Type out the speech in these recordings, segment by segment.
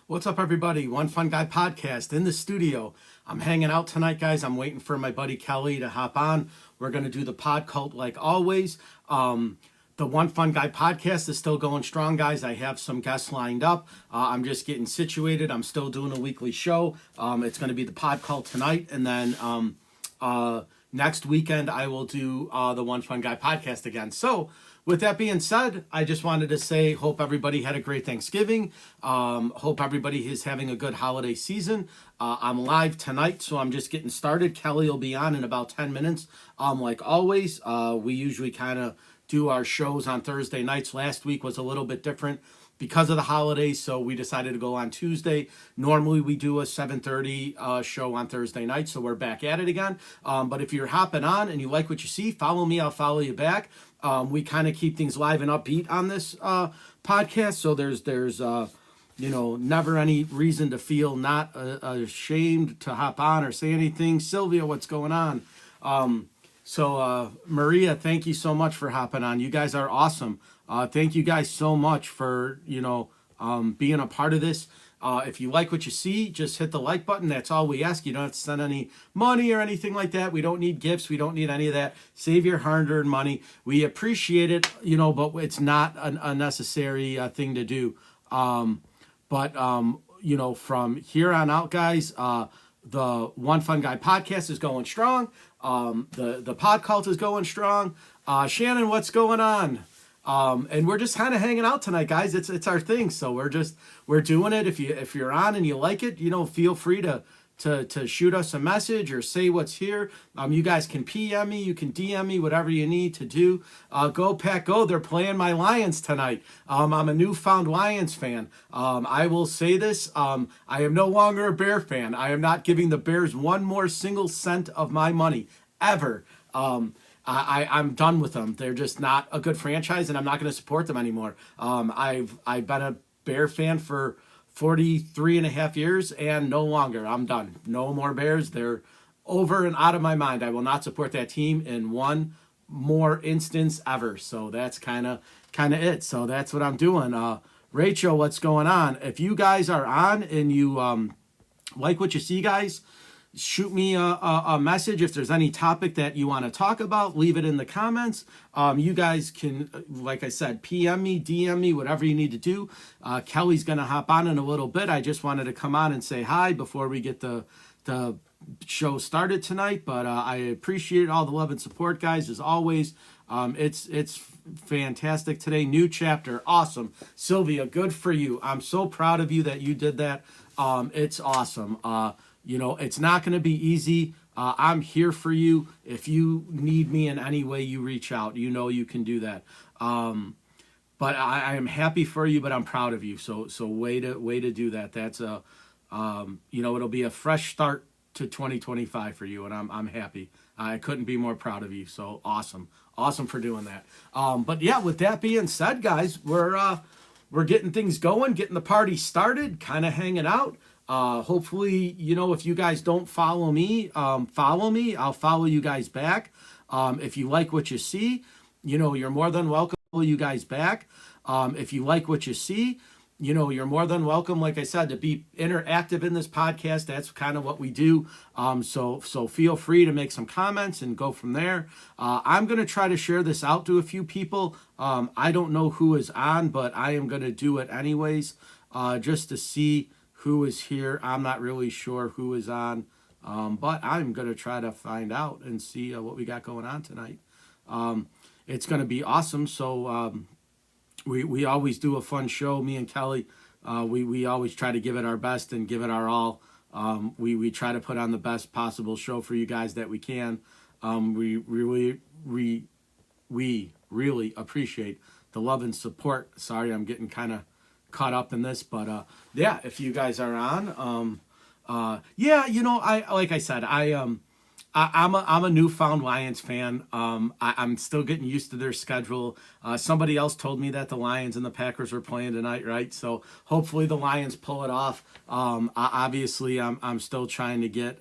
What's up, everybody? One Fun Guy podcast in the studio. I'm hanging out tonight, guys. I'm waiting for my buddy Kelly to hop on. We're going to do the pod cult like always. The One Fun Guy podcast is still going strong, guys. I have some guests lined up. I'm just getting situated. I'm still doing a weekly show. It's going to be the pod cult tonight. And then next weekend, I will do the One Fun Guy podcast again. So, with that being said, I just wanted to say, hope everybody had a great Thanksgiving. Hope everybody is having a good holiday season. I'm live tonight, so I'm just getting started. Kelly will be on in about 10 minutes. Like always, we usually kind of do our shows on Thursday nights. Last week was a little bit different because of the holidays, so we decided to go on Tuesday. Normally we do a 7:30 show on Thursday night, so we're back at it again. But if you're hopping on and you like what you see, follow me, I'll follow you back. We kind of keep things live and upbeat on this podcast, so there's never any reason to feel not ashamed to hop on or say anything. Sylvia, what's going on? So Maria, thank you so much for hopping on. You guys are awesome. Thank you guys so much for, being a part of this. If you like what you see, just hit the like button. That's all we ask. You don't have to send any money or anything like that. We don't need gifts. We don't need any of that. Save your hard-earned money. We appreciate it, but it's not a necessary thing to do. But from here on out, guys, the One Fun Guy podcast is going strong. The pod cult is going strong. Shannon, what's going on? And we're just kind of hanging out tonight, guys. It's our thing. So we're doing it. If you're on and you like it, feel free to shoot us a message or say what's here. You guys can PM me, you can DM me, whatever you need to do. Go Pack Go. They're playing my Lions tonight. I'm a newfound Lions fan. I will say this. I am no longer a Bear fan. I am not giving the Bears one more single cent of my money ever. I'm done with them. They're just not a good franchise, and I'm not going to support them anymore. I've been a Bear fan for 43 and a half years, and no longer. I'm done. No more Bears. They're over and out of my mind. I will not support that team in one more instance ever. So that's kind of it. So that's what I'm doing. Rachel, what's going on? If you guys are on and you like what you see, guys, shoot me a message. If there's any topic that you want to talk about, leave it in the comments. You guys can, like I said, PM me, DM me, whatever you need to do. Kelly's going to hop on in a little bit. I just wanted to come on and say hi before we get the show started tonight. But I appreciate all the love and support, guys, as always. It's fantastic today. New chapter. Awesome. Sylvia, good for you. I'm so proud of you that you did that. It's awesome. It's not going to be easy. I'm here for you. If you need me in any way, you reach out. You can do that. But I am happy for you, but I'm proud of you. So way to do that. That's it'll be a fresh start to 2025 for you, and I'm happy. I couldn't be more proud of you. So awesome for doing that. But yeah, with that being said, guys, we're getting things going, getting the party started, kind of hanging out. Hopefully, if you guys don't follow me, follow me. I'll follow you guys back. If you like what you see, you're more than welcome to follow you guys back. If you like what you see, you're more than welcome, like I said, to be interactive in this podcast. That's kind of what we do. So feel free to make some comments and go from there. I'm going to try to share this out to a few people. I don't know who is on, but I am going to do it anyways, just to see who is here. I'm not really sure who is on, but I'm going to try to find out and see what we got going on tonight. It's going to be awesome. So we always do a fun show, me and Kelly. We always try to give it our best and give it our all. We try to put on the best possible show for you guys that we can. We really appreciate the love and support. Sorry, I'm getting kind of caught up in this, but yeah, if you guys are on, like I said, I'm a newfound Lions fan. I'm still getting used to their schedule. Somebody else told me that the Lions and the Packers were playing tonight, right? So hopefully the Lions pull it off. Obviously I'm still trying to get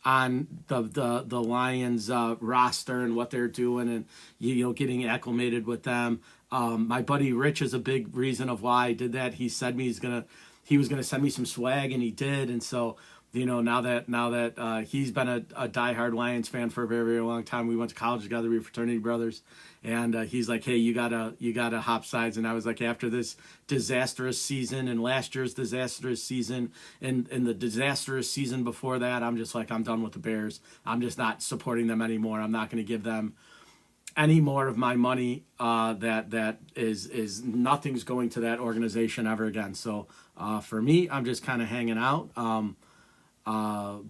on the Lions roster and what they're doing, and getting acclimated with them. My buddy Rich is a big reason of why I did that. He said he was gonna send me some swag, and he did. And so now that he's been a diehard Lions fan for a very, very long time. We went to college together. We were fraternity brothers, and he's like, "Hey, you gotta hop sides." And I was like, after this disastrous season and last year's disastrous season and the disastrous season before that, I'm just like, I'm done with the Bears. I'm just not supporting them anymore. I'm not going to give them any more of my money. That is nothing's going to that organization ever again. So for me, I'm just kind of hanging out.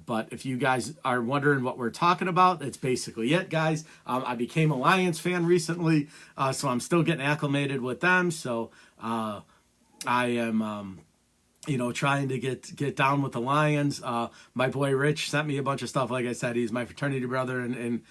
But if you guys are wondering what we're talking about, it's basically it, guys. I became a Lions fan recently, so I'm still getting acclimated with them. So I am, trying to get down with the Lions. My boy Rich sent me a bunch of stuff. Like I said, he's my fraternity brother and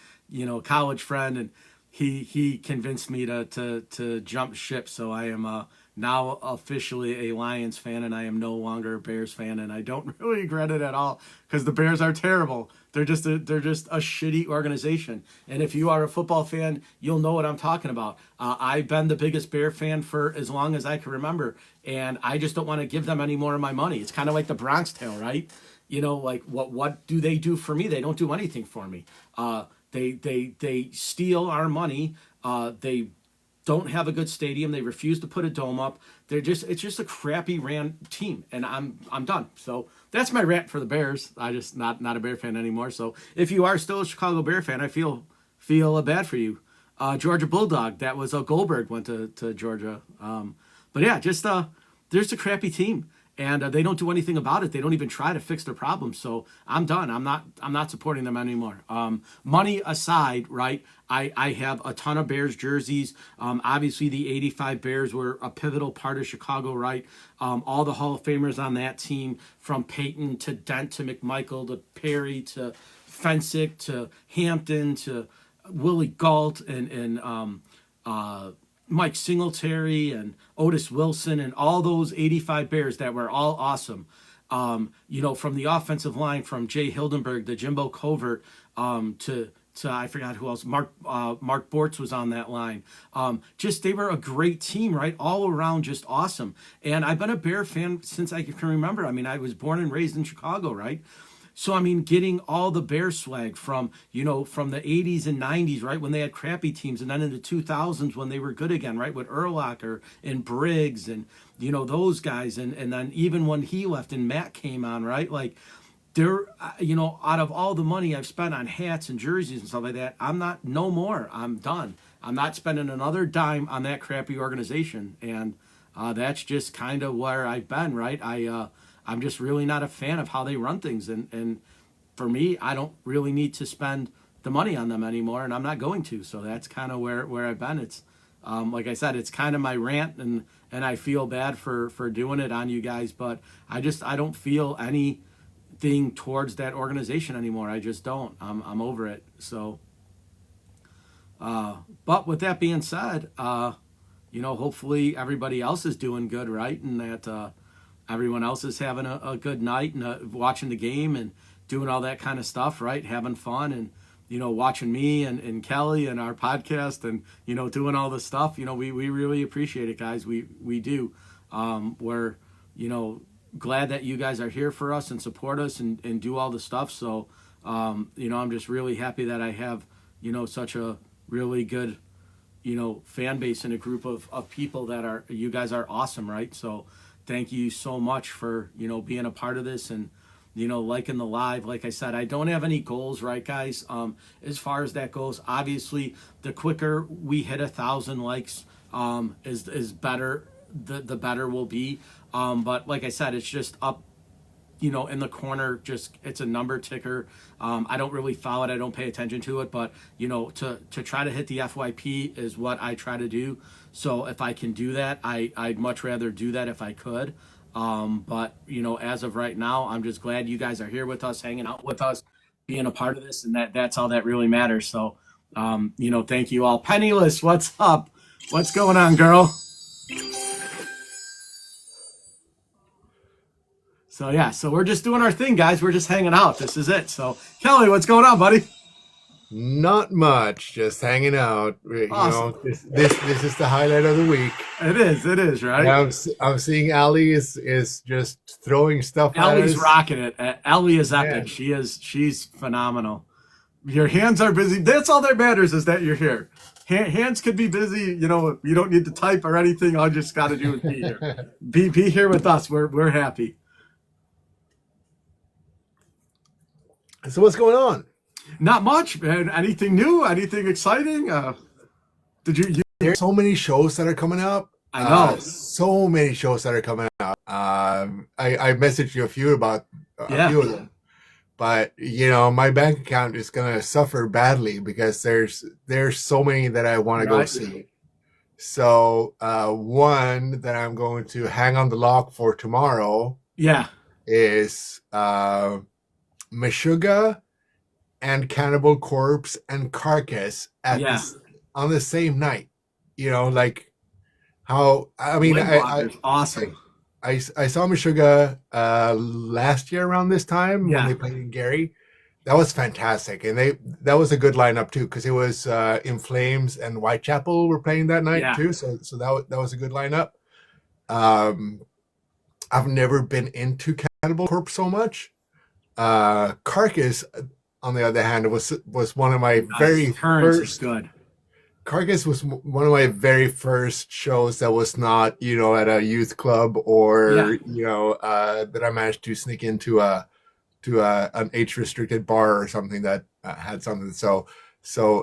college friend, and he convinced me to jump ship. So I am now officially a Lions fan, and I am no longer a Bears fan, and I don't really regret it at all because the Bears are terrible. They're just a shitty organization. And if you are a football fan, you'll know what I'm talking about. I've been the biggest Bear fan for as long as I can remember, and I just don't want to give them any more of my money. It's kind of like the Bronx Tale, right? Like what do they do for me? They don't do anything for me. They steal our money. They don't have a good stadium. They refuse to put a dome up. It's just a crappy ran team, and I'm done. So that's my rant for the Bears. I just not a Bear fan anymore. So if you are still a Chicago Bear fan, I feel bad for you. Georgia Bulldog, that was Goldberg went to Georgia. But yeah, there's a crappy team. And they don't do anything about it. They don't even try to fix their problems. So I'm done. I'm not supporting them anymore. Money aside, right? I have a ton of Bears jerseys. Obviously, the '85 Bears were a pivotal part of Chicago, right? All the Hall of Famers on that team, from Peyton to Dent to McMichael to Perry to Fensick to Hampton to Willie Gault and Mike Singletary and Otis Wilson and all those '85 Bears that were all awesome. From the offensive line, from Jay Hildenberg to Jimbo Covert, to I forgot who else. Mark Bortz was on that line. They were a great team, right? All around, just awesome. And I've been a Bear fan since I can remember. I mean, I was born and raised in Chicago, right? So, I mean, getting all the Bear swag from the 80s and 90s, right, when they had crappy teams, and then in the 2000s when they were good again, right, with Urlacher and Briggs and, those guys. And then even when he left and Matt came on, right, like, out of all the money I've spent on hats and jerseys and stuff like that, no more. I'm done. I'm not spending another dime on that crappy organization. And that's just kind of where I've been, right? I'm just really not a fan of how they run things. And for me, I don't really need to spend the money on them anymore, and I'm not going to. So that's kind of where I've been. It's, like I said, it's kind of my rant, and I feel bad for doing it on you guys, but I don't feel anything towards that organization anymore. I just don't. I'm over it. So, but with that being said, hopefully everybody else is doing good, right? And that, everyone else is having a good night and watching the game and doing all that kind of stuff, right? Having fun and, watching me and Kelly and our podcast and, doing all this stuff. We really appreciate it, guys. We do. We're, glad that you guys are here for us and support us and do all the stuff. So, I'm just really happy that I have, such a really good, fan base and a group of people that you guys are awesome, right? So, thank you so much for, being a part of this and, liking the live. Like I said, I don't have any goals, right, guys? As far as that goes, obviously, the quicker we hit 1,000 likes is better, the better we'll be. But like I said, it's just up, in the corner, it's a number ticker. I don't really follow it. I don't pay attention to it, but to try to hit the FYP is what I try to do. So if I can do that, I'd much rather do that if I could. But as of right now, I'm just glad you guys are here with us, hanging out with us, being a part of this, and that's all that really matters. So, thank you all. Penniless, what's up? What's going on, girl? So yeah, so we're just doing our thing, guys. We're just hanging out. This is it. So Kelly, what's going on, buddy? Not much, just hanging out. Awesome. This is the highlight of the week. It is, And right? I'm seeing Ali is just throwing stuff at Ellie's us. rocking it. Ellie is epic. Man, She's phenomenal. Your hands are busy. That's all that matters is that you're here. Hands could be busy. You know, you don't need to type or anything. All you just got to do is be here. Be here with us. We're happy. so what's going on? Not much, man. Anything new? Anything exciting? Did you? There's so many shows that are coming up. I know. So many shows that are coming out. I messaged you a few about a Yeah. few of them, but my bank account is gonna suffer badly because there's so many that I want to go Right. see. So one that I'm going to hang on the lock for tomorrow Yeah. is Meshuggah and Cannibal Corpse and Carcass Yeah. on the same night. Like how I mean Windwalker's awesome. I saw Meshuggah last year around this time when Yeah. they played in Gary. That was fantastic, and that was a good lineup too because it was In Flames and Whitechapel were playing that night Yeah. too. So that was a good lineup. Um, I've never been into Cannibal Corpse so much. Carcass, on the other hand, was one of my very Currents is first. good. Carcass was one of my very first shows that was not, at a youth club or, that I managed to sneak into an age restricted bar or something that had something. So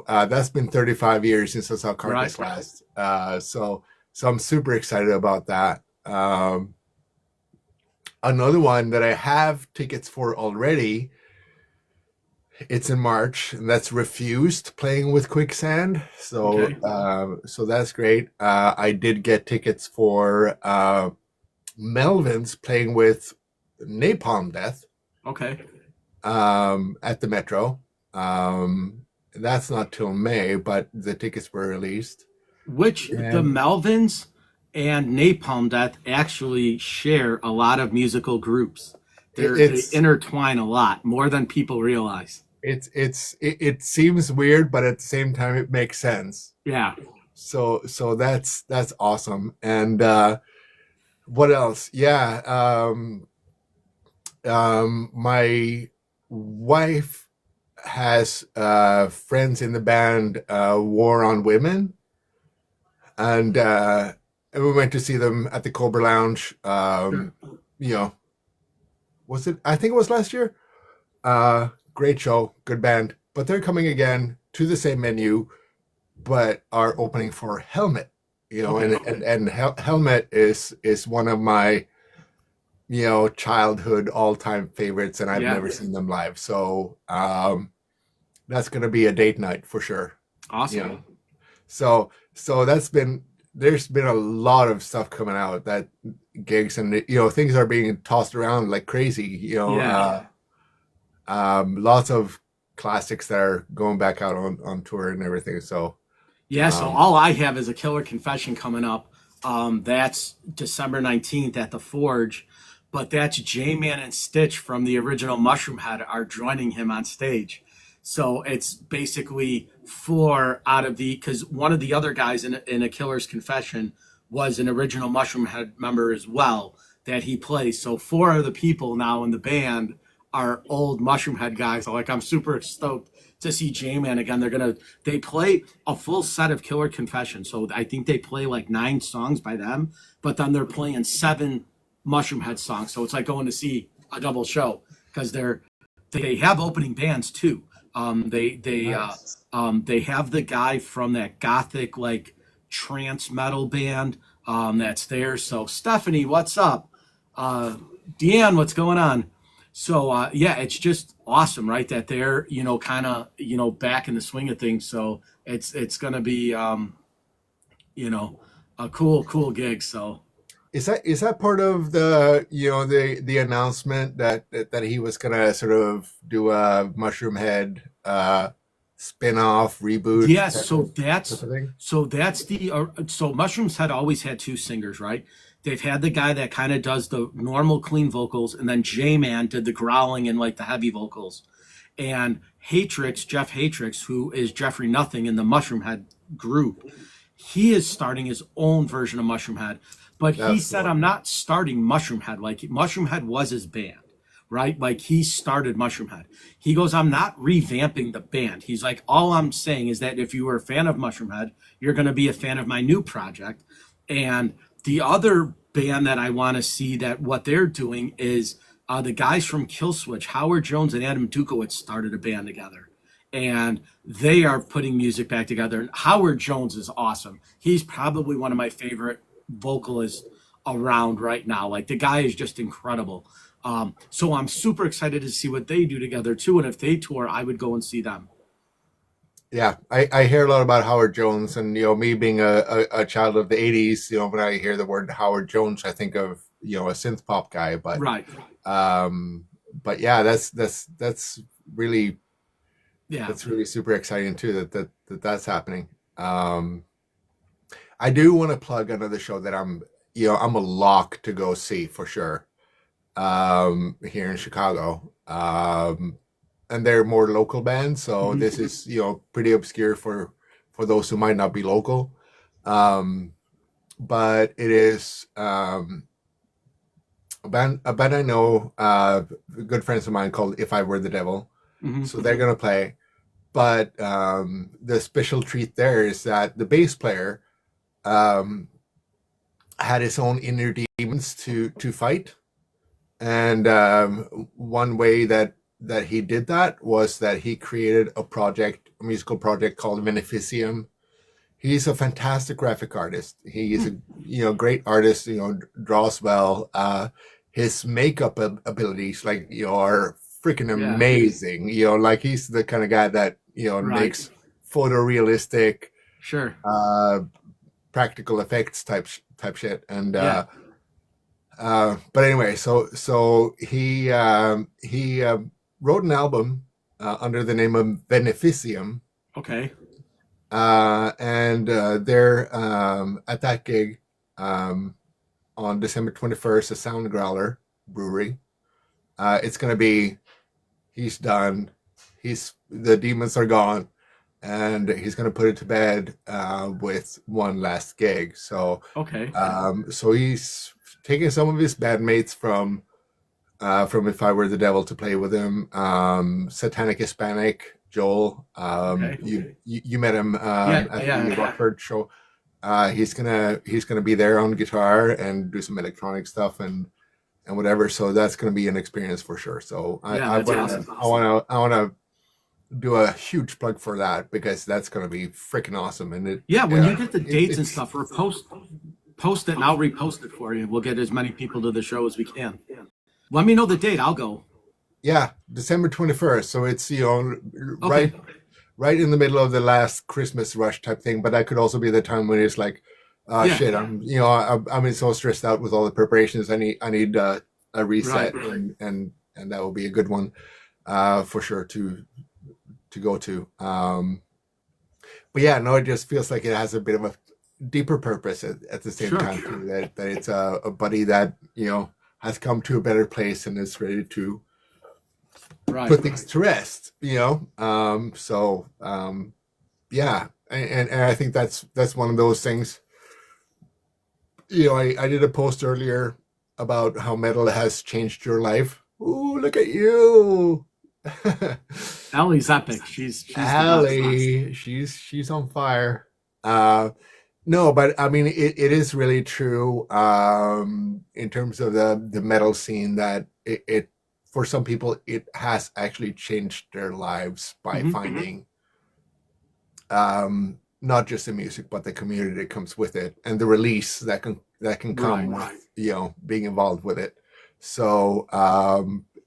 that's been 35 years since I saw Carcass Right. last. So I'm super excited about that. Another one that I have tickets for already. It's in March, and that's Refused playing with Quicksand. So, Okay. so that's great. I did get tickets for Melvin's playing with Napalm Death Okay. at the Metro. That's not till May, but the tickets were released. Which the And Melvins and Napalm Death actually share a lot of musical groups. They it's intertwine a lot more than people realize. it seems weird, but at the same time, it makes sense. Yeah. So that's awesome. And what else? Yeah. My wife has friends in the band War on Women, and we went to see them at the Cobra Lounge. Sure. You know, was it? I think it was last year. Great show, good band, but they're coming again to the same venue, but are opening for Helmet. Okay. Helmet is one of my childhood all time favorites, and I've Yeah. never seen them live. So that's gonna be a date night for sure. You Awesome. know, so there's been a lot of stuff coming out that gigs and things are being tossed around like crazy. Yeah. Lots of classics that are going back out on tour and everything. So Yeah, so um, all I have is a Killer Confession coming up. That's December 19th at the Forge, but that's J-Man and Stitch from the original Mushroom Head are joining him on stage. So it's basically four out of because one of the other guys in a Killer's Confession was an original Mushroom Head member as well that he plays. So four of the people now in the band are old Mushroom Head guys. Like I'm super stoked to see J-Man again. They play a full set of Killer Confession. So I think they play like 9 songs by them, but then they're playing 7 Mushroom Head songs. So it's like going to see a double show because they have opening bands too. nice. They have the guy from that gothic like trance metal band that's there. So Stephanie, what's up? Deanne, what's going on? So yeah, it's just awesome, right? That they're kind of back in the swing of things. So it's gonna be you know a cool gig. So Is that part of the announcement that he was gonna sort of do a Mushroom Head spin-off reboot Yes, type of thing. so that's the so Mushrooms had always had two singers, right? They've had the guy that kind of does the normal clean vocals, and then J Man did the growling and like the heavy vocals. And Hatrix, Jeff Hatrix, who is Jeffrey Nothing in the Mushroom Head group, he is starting his own version of Mushroom Head. But he That's said, cool. I'm not starting Mushroom Head. Like Mushroom Head was his band, right? Like he started Mushroom Head. He goes, I'm not revamping the band. He's like, all I'm saying is that if you were a fan of Mushroom Head, you're going to be a fan of my new project. And the other band that I want to see that what they're doing is the guys from Killswitch, Howard Jones and Adam Dukowitz started a band together. And they are putting music back together. And Howard Jones is awesome. He's probably one of my favorite vocalists around right now. Like the guy is just incredible. So I'm super excited to see what they do together too. And if they tour, I would go and see them. Yeah, I hear a lot about Howard Jones, and me being a child of the '80s, when I hear the word Howard Jones, I think of a synth pop guy. Right. Um, but yeah, that's really Yeah. that's really super exciting too that's happening. I do want to plug another show that I'm a lock to go see for sure. Here in Chicago. And they're more local bands, so this is pretty obscure for those who might not be local. But it is a band I know, good friends of mine called If I Were the Devil. So they're gonna play. But the special treat there is that the bass player had his own inner demons to fight. And one way that he did that was that he created a musical project called Beneficium. He's a fantastic graphic artist. He is a great artist. Draws well. His makeup abilities, are freaking amazing. Like he's the kind of guy that makes photorealistic, Sure. practical effects type shit. And but anyway, so he wrote an album under the name of Beneficium. Okay. And they're at that gig on December 21st at Sound Growler Brewery. It's gonna be, he's done. The demons are gone, and he's gonna put it to bed with one last gig. So Okay. So he's taking some of his bandmates from If I Were the Devil to play with him. Satanic Hispanic, Joel. Okay. You met him at the Rockford show. He's gonna be there on guitar and do some electronic stuff and whatever. So that's gonna be an experience for sure. So I wanna do a huge plug for that, because that's gonna be freaking awesome. And when you get the dates and stuff, or post it and I'll repost it for you. We'll get as many people to the show as we can. Let me know the date. I'll go. Yeah, December 21st. So it's Okay. right in the middle of the last Christmas rush type thing. But that could also be the time when it's like, shit, I'm so stressed out with all the preparations. I need a reset, Right. and that will be a good one for sure to go to. But yeah, no, it just feels like it has a bit of a deeper purpose at the same time too, that it's a buddy that has come to a better place and is ready to put things to rest. So yeah, and I think that's one of those things. I did a post earlier about how metal has changed your life. Ooh, look at you. Ellie's epic. She's Allie, she's on fire. No, but I mean, it is really true in terms of the metal scene, that it for some people it has actually changed their lives by finding not just the music but the community that comes with it, and the release that can come with being involved with it. So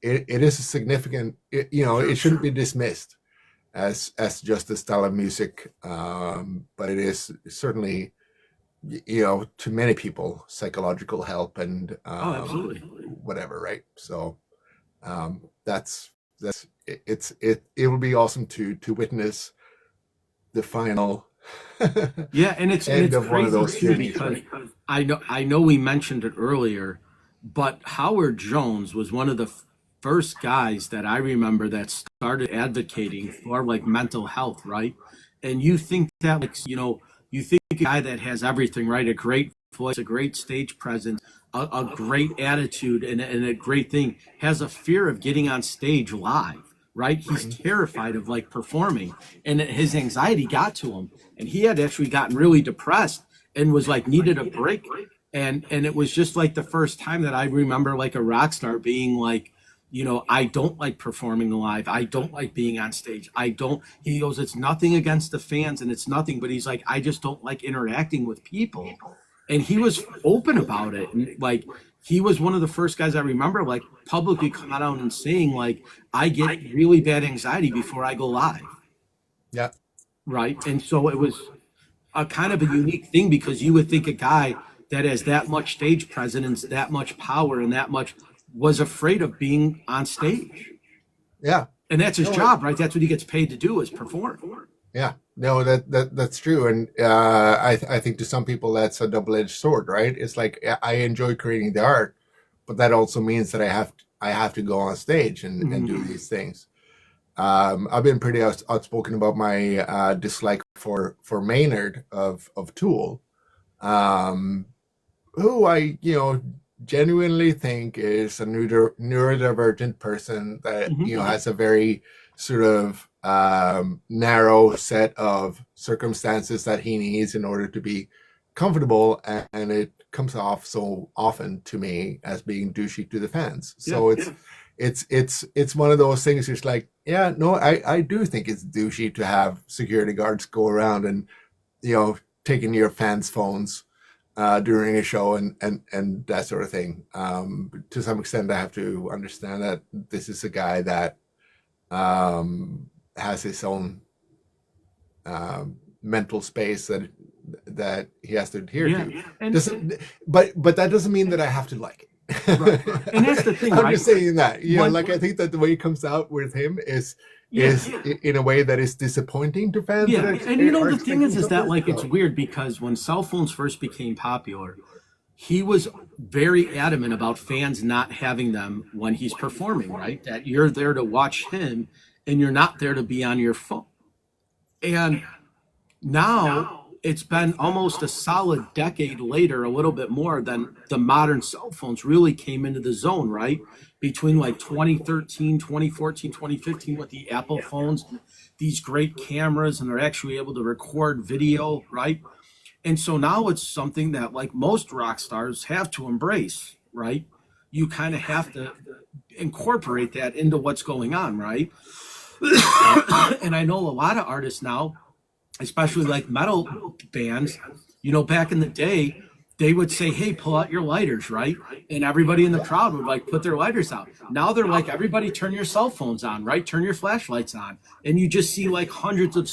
it is a significant. It shouldn't be dismissed as just a style of music, but it is certainly, to many people, psychological help and absolutely. whatever, right? So it will be awesome to witness the final Yeah, and end it's of one of crazy those too journeys, because right? I know we mentioned it earlier, but Howard Jones was one of the first guys that I remember that started advocating for like mental health, right? And you think that like you think a guy that has everything, right? A great voice, a great stage presence, a great attitude, and a great thing has a fear of getting on stage live, right? He's Mhm. terrified of like performing, and his anxiety got to him, and he had actually gotten really depressed and was like needed a break. And it was just like the first time that I remember like a rock star being like, I don't like performing live. I don't like being on stage. I don't, he goes, it's nothing against the fans and it's nothing, but he's like, I just don't like interacting with people. And he was open about it. And like, he was one of the first guys I remember like publicly coming out and saying, like, I get really bad anxiety before I go live. Yeah. Right. And so it was a kind of a unique thing because you would think a guy that has that much stage presence, that much power, and that much was afraid of being on stage. Yeah. And that's his No, job, right? That's what he gets paid to do is perform. yeah. No, that's true. And I think to some people that's a double-edged sword, right? It's like I enjoy creating the art, but that also means that I have to go on stage and do Mhm. these things. I've been pretty outspoken about my dislike for Maynard of Tool, um, who I genuinely think is a neurodivergent person that Mhm. has a very sort of narrow set of circumstances that he needs in order to be comfortable, and it comes off so often to me as being douchey to the fans. Yeah. So it's one of those things. It's like, yeah, no, I do think it's douchey to have security guards go around and taking your fans' phones during a show and that sort of thing. To some extent, I have to understand that this is a guy that has his own mental space that he has to adhere Yeah. to. And But that doesn't mean that I have to like it. right. And that's the thing, I'm right? just saying that, When like I think that the way it comes out with him yeah. is in a way that is disappointing to fans that Yeah. And are the thing expecting is that something. like it's So weird because when cell phones first became popular, he was very adamant about fans not having them when he's performing, right? That you're there to watch him and you're not there to be on your phone. And now it's been almost a solid decade later, a little bit more than the modern cell phones really came into the zone, right? Between like 2013, 2014, 2015 with the Apple phones, these great cameras, and they're actually able to record video, right? And so now it's something that like most rock stars have to embrace, right? You kind of have to incorporate that into what's going on, right? And I know a lot of artists now, especially like metal bands, back in the day, they would say, "Hey, pull out your lighters," right? And everybody in the crowd would like put their lighters out. Now they're like, "Everybody, turn your cell phones on, right? Turn your flashlights on," and you just see like hundreds of,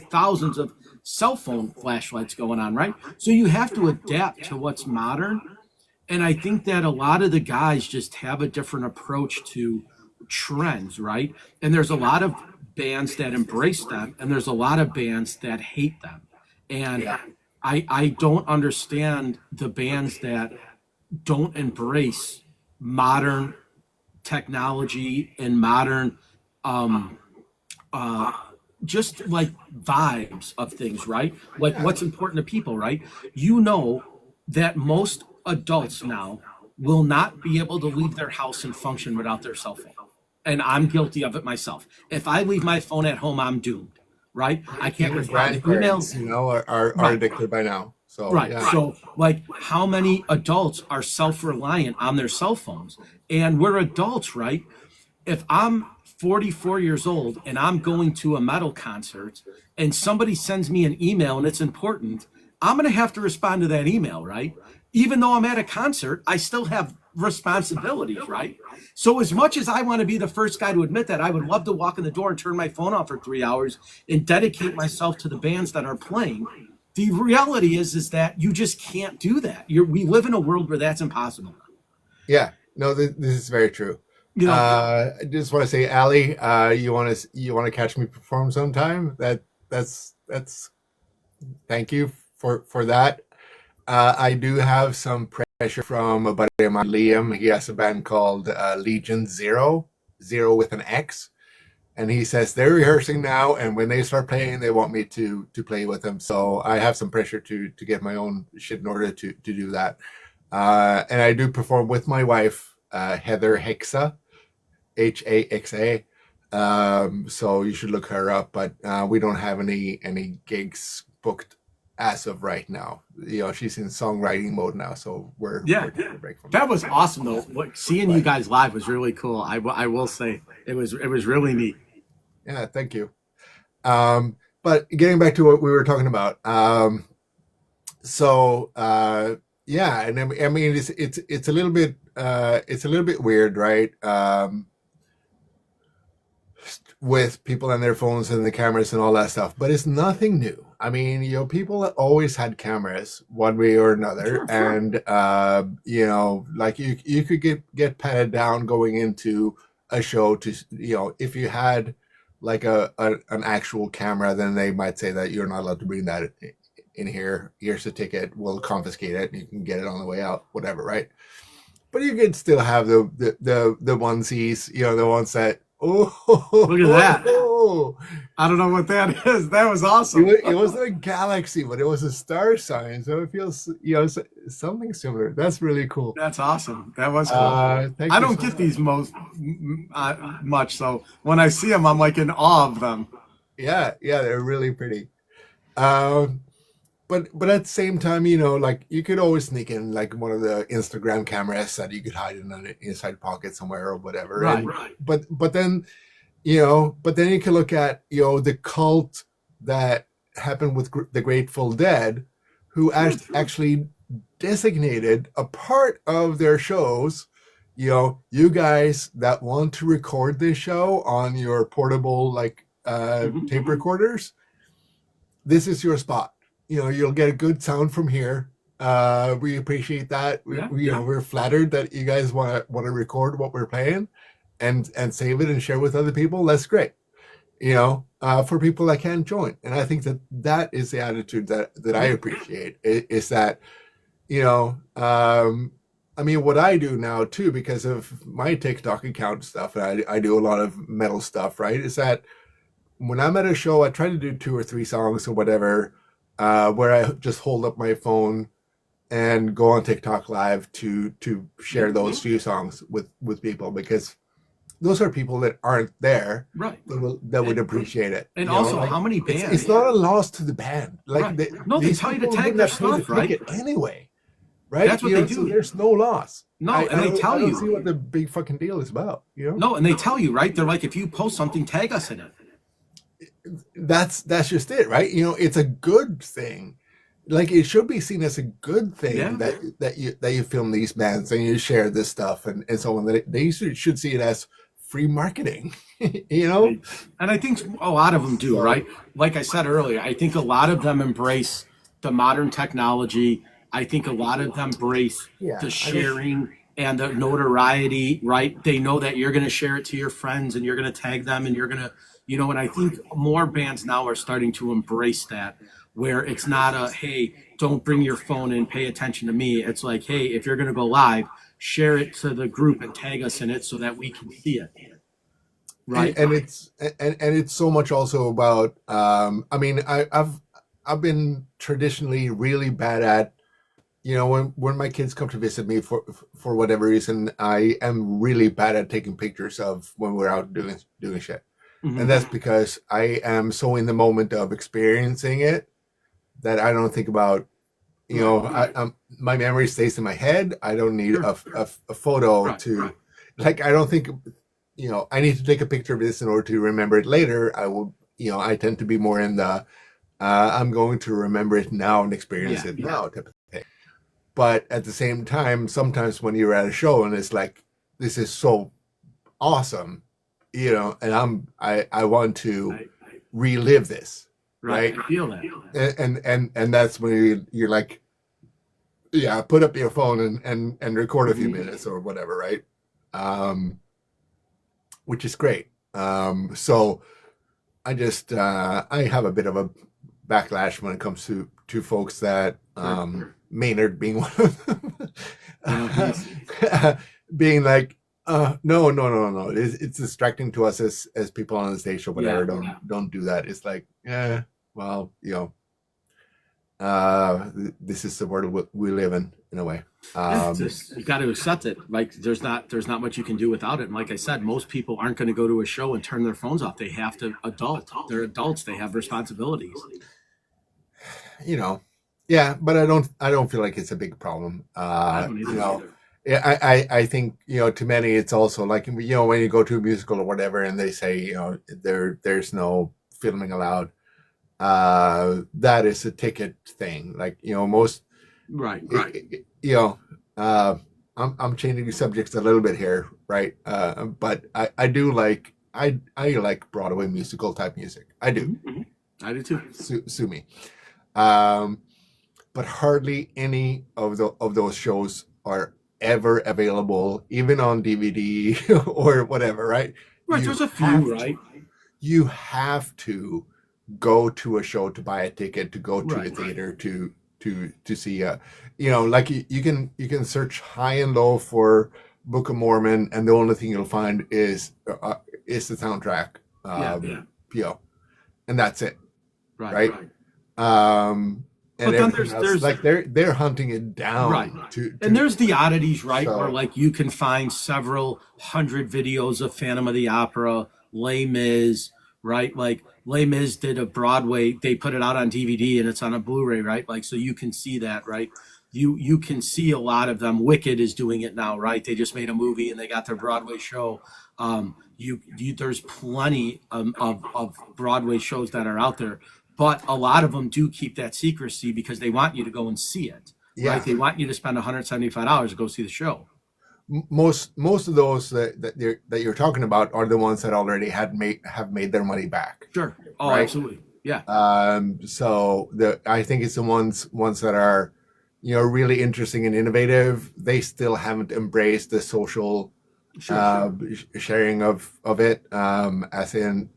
thousands of cell phone flashlights going on, right? So you have to adapt to what's modern, and I think that a lot of the guys just have a different approach to trends, right? And there's a lot of bands that embrace them, and there's a lot of bands that hate them. And yeah, I don't understand the bands that don't embrace modern technology and modern um uh just like vibes of things, right? Like yeah, what's important to people, right? You know that most adults now will not be able to leave their house and function without their cell phone. And I'm guilty of it myself. If I leave my phone at home, I'm doomed, right? I can't even respond to emails. grandparents, are Right. addicted by now. So Right. yeah, So, like, how many adults are self reliant on their cell phones? And we're adults, right? If I'm 44 years old and I'm going to a metal concert and somebody sends me an email and it's important, I'm going to have to respond to that email, right? Even though I'm at a concert, I still have responsibilities, right? So, as much as I want to be the first guy to admit that, I would love to walk in the door and turn my phone off for 3 hours and dedicate myself to the bands that are playing. The reality is that you just can't do that. We live in a world where that's impossible. yeah. No, this is very true. You know, I just want to say, Ali, you want to catch me perform sometime? that's thank you for that. I do have some pressure from a buddy of mine, Liam. He has a band called Legion Zero, Zero with an X, and he says they're rehearsing now, and when they start playing, they want me to play with them. So I have some pressure to get my own shit in order to do that. And I do perform with my wife, Heather Hexa, Haxa. So you should look her up, but we don't have any gigs booked as of right now. You know, she's in songwriting mode now, so we're taking a break from that. Was awesome though. Seeing you guys live was really cool. I will say it was really neat. Yeah, thank you. But getting back to what we were talking about, yeah, and I mean it's a little bit weird, right? With people and their phones and the cameras and all that stuff, but it's nothing new. I mean, you know, people always had cameras one way or another, and you know, like you could get patted down going into a show to, you know, if you had like an actual camera, then they might say that you're not allowed to bring that in here. Here's a ticket, we'll confiscate it, and you can get it on the way out, whatever, right? But you could still have the onesies, you know, the ones that, oh, look at that. Oh, I don't know what that is. That was awesome. It wasn't a galaxy, but it was a star sign. So it feels, you know, something similar. That's really cool. That's awesome. That was cool. I don't get these much. So when I see them, I'm like in awe of them. Yeah, they're really pretty. But at the same time, you know, like you could always sneak in like one of the Instagram cameras that you could hide in an inside pocket somewhere or whatever. Right. But then, you know, you can look at, you know, the cult that happened with the Grateful Dead, who actually designated a part of their shows, you know, you guys that want to record this show on your portable like tape recorders, this is your spot. You know, you'll get a good sound from here. We appreciate that. You know, we're flattered that you guys want to record what we're playing and save it and share with other people. That's great. You know, for people that can't join. And I think that is the attitude that I appreciate, is that, you know, I mean, what I do now too, because of my TikTok account stuff, and I do a lot of metal stuff, right? Is that when I'm at a show, I try to do 2 or 3 songs or whatever, where I just hold up my phone and go on TikTok live to share those few songs with people, because those are people that aren't there, right? That would appreciate it. And also, like, how many bands? It's not a loss to the band. Like, right. They tell you to tag their stuff, right? Anyway, right? That's what they do. So there's no loss. No, and they tell you. I don't see what the big fucking deal is about. You know? No, and they tell you, right? They're like, if you post something, tag us in it. That's just it, right? You know, it's a good thing. Like, it should be seen as a good thing that you film these bands and you share this stuff and so on. That they should see it as free marketing, you know? And I think a lot of them do, right? Like I said earlier, I think a lot of them embrace the modern technology. I think a lot of them embrace the sharing and the notoriety, right? They know that you're going to share it to your friends and you're going to tag them and you're going to, you know, and I think more bands now are starting to embrace that, where it's not a, hey, don't bring your phone and pay attention to me. It's like, hey, if you're going to go live, share it to the group and tag us in it so that we can see it. Right. And it's so much also about, I mean, I've been traditionally really bad at, you know, when my kids come to visit me for whatever reason, I am really bad at taking pictures of when we're out doing shit. Mm-hmm. And that's because I am so in the moment of experiencing it that I don't think about, you know, my memory stays in my head. I don't need a photo to, like, I don't think, you know, I need to take a picture of this in order to remember it later. I will, you know, I tend to be more in the, I'm going to remember it now and experience it now type of thing. But at the same time, sometimes when you're at a show and it's like, this is so awesome, you know, and I want to relive this, right? I feel that. And that's when you're like, yeah, put up your phone and record a few minutes or whatever, right? Which is great. So I have a bit of a backlash when it comes to folks that Maynard being one of them, being like, no, no, no, no, it's distracting to us as people on the stage or whatever. Don't do that. It's like, yeah, well, this is the world we live in a way. You got to accept it. Like there's not much you can do without it. And like I said, most people aren't going to go to a show and turn their phones off. They have to adult. They're adults. They have responsibilities. Yeah, but I don't feel like it's a big problem. I don't either. Yeah, I think to many it's also like when you go to a musical or whatever and they say there's no filming allowed. That is a ticket thing. Like most. Right. I'm changing the subjects a little bit here, right? But I do like I like Broadway musical type music. I do. Mm-hmm. I do too. Sue me. But hardly any of those shows are ever available, even on DVD or whatever, right? Right. There's a few, right? You have to go to a show to buy a ticket, to go to a theater to see like you can search high and low for Book of Mormon, and the only thing you'll find is the soundtrack, and that's it, right? And but then there's like they're hunting it down, right? And there's the oddities, right? Where like you can find several hundred videos of Phantom of the Opera, Les Mis, right? Like Les Mis did a Broadway, they put it out on DVD and it's on a Blu-ray, right? Like so you can see that, right? You can see a lot of them. Wicked is doing it now, right? They just made a movie and they got their Broadway show. There's plenty of Broadway shows that are out there. But a lot of them do keep that secrecy because they want you to go and see it. Right? They want you to spend $175 to go see the show. Most of those that you're talking about are the ones that already have made their money back. Sure. Oh, right? Absolutely. Yeah. So I think it's the ones that are really interesting and innovative. They still haven't embraced the social sharing of it. As in,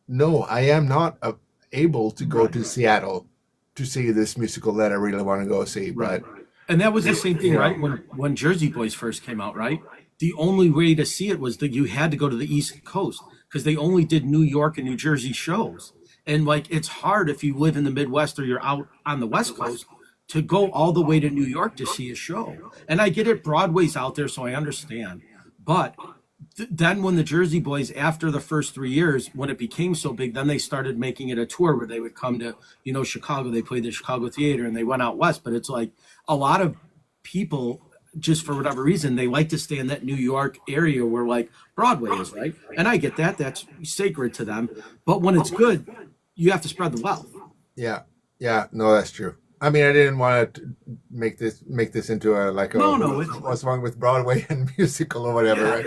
no, I am not able to go to Seattle to see this musical that I really want to go see. But and that was the same thing, right? When Jersey Boys first came out, right? The only way to see it was that you had to go to the East Coast because they only did New York and New Jersey shows. And like it's hard if you live in the Midwest or you're out on the West Coast to go all the way to New York to see a show. And I get it, Broadway's out there, so I understand. But then when the Jersey Boys, after the first 3 years, when it became so big, then they started making it a tour where they would come to, Chicago. They played the Chicago Theater and they went out west. But it's like a lot of people, just for whatever reason, they like to stay in that New York area where like Broadway is, right? And I get that. That's sacred to them. But when it's good, you have to spread the wealth. Yeah. No, that's true. I mean, I didn't want to make this into what's wrong with Broadway and musical or whatever, right?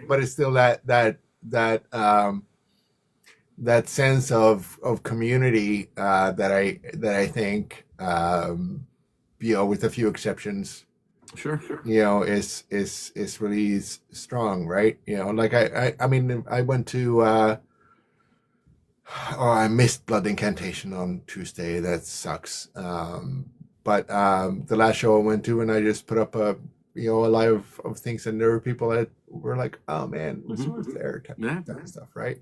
But it's still that sense of community that I think with a few exceptions, sure, is really strong, right? Like I mean I went to. I missed Blood Incantation on Tuesday. That sucks. But the last show I went to, and I just put up a live of things, and there were people that were like, "Oh man, was there?" Type of stuff, right?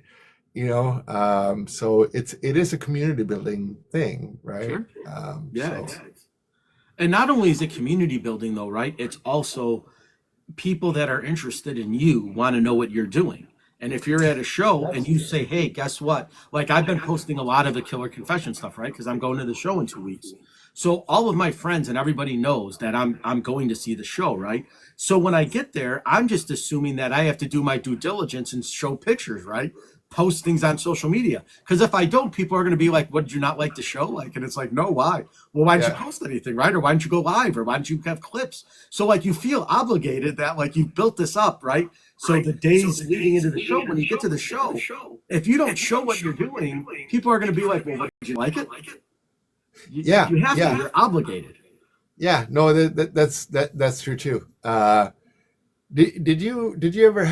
So it is a community building thing, right? Sure. And not only is it community building, though, right? It's also people that are interested in you want to know what you're doing. And if you're at a show and you say, hey, guess what? Like I've been posting a lot of the Killer Confession stuff, right? Because I'm going to the show in 2 weeks. So all of my friends and everybody knows that I'm going to see the show, right? So when I get there, I'm just assuming that I have to do my due diligence and show pictures, right? Post things on social media. Because if I don't, people are going to be like, what, did you not like the show? Like, and it's like, no, why? Well, why didn't you post anything, right? Or why didn't you go live? Or why didn't you have clips? So like you feel obligated that like you built this up, right? So the days leading into the show, when you get to the show, if you don't show what you're doing, people are going to be like, well, did you like it? You have to. You're obligated. Yeah, no, that's true too. Did you ever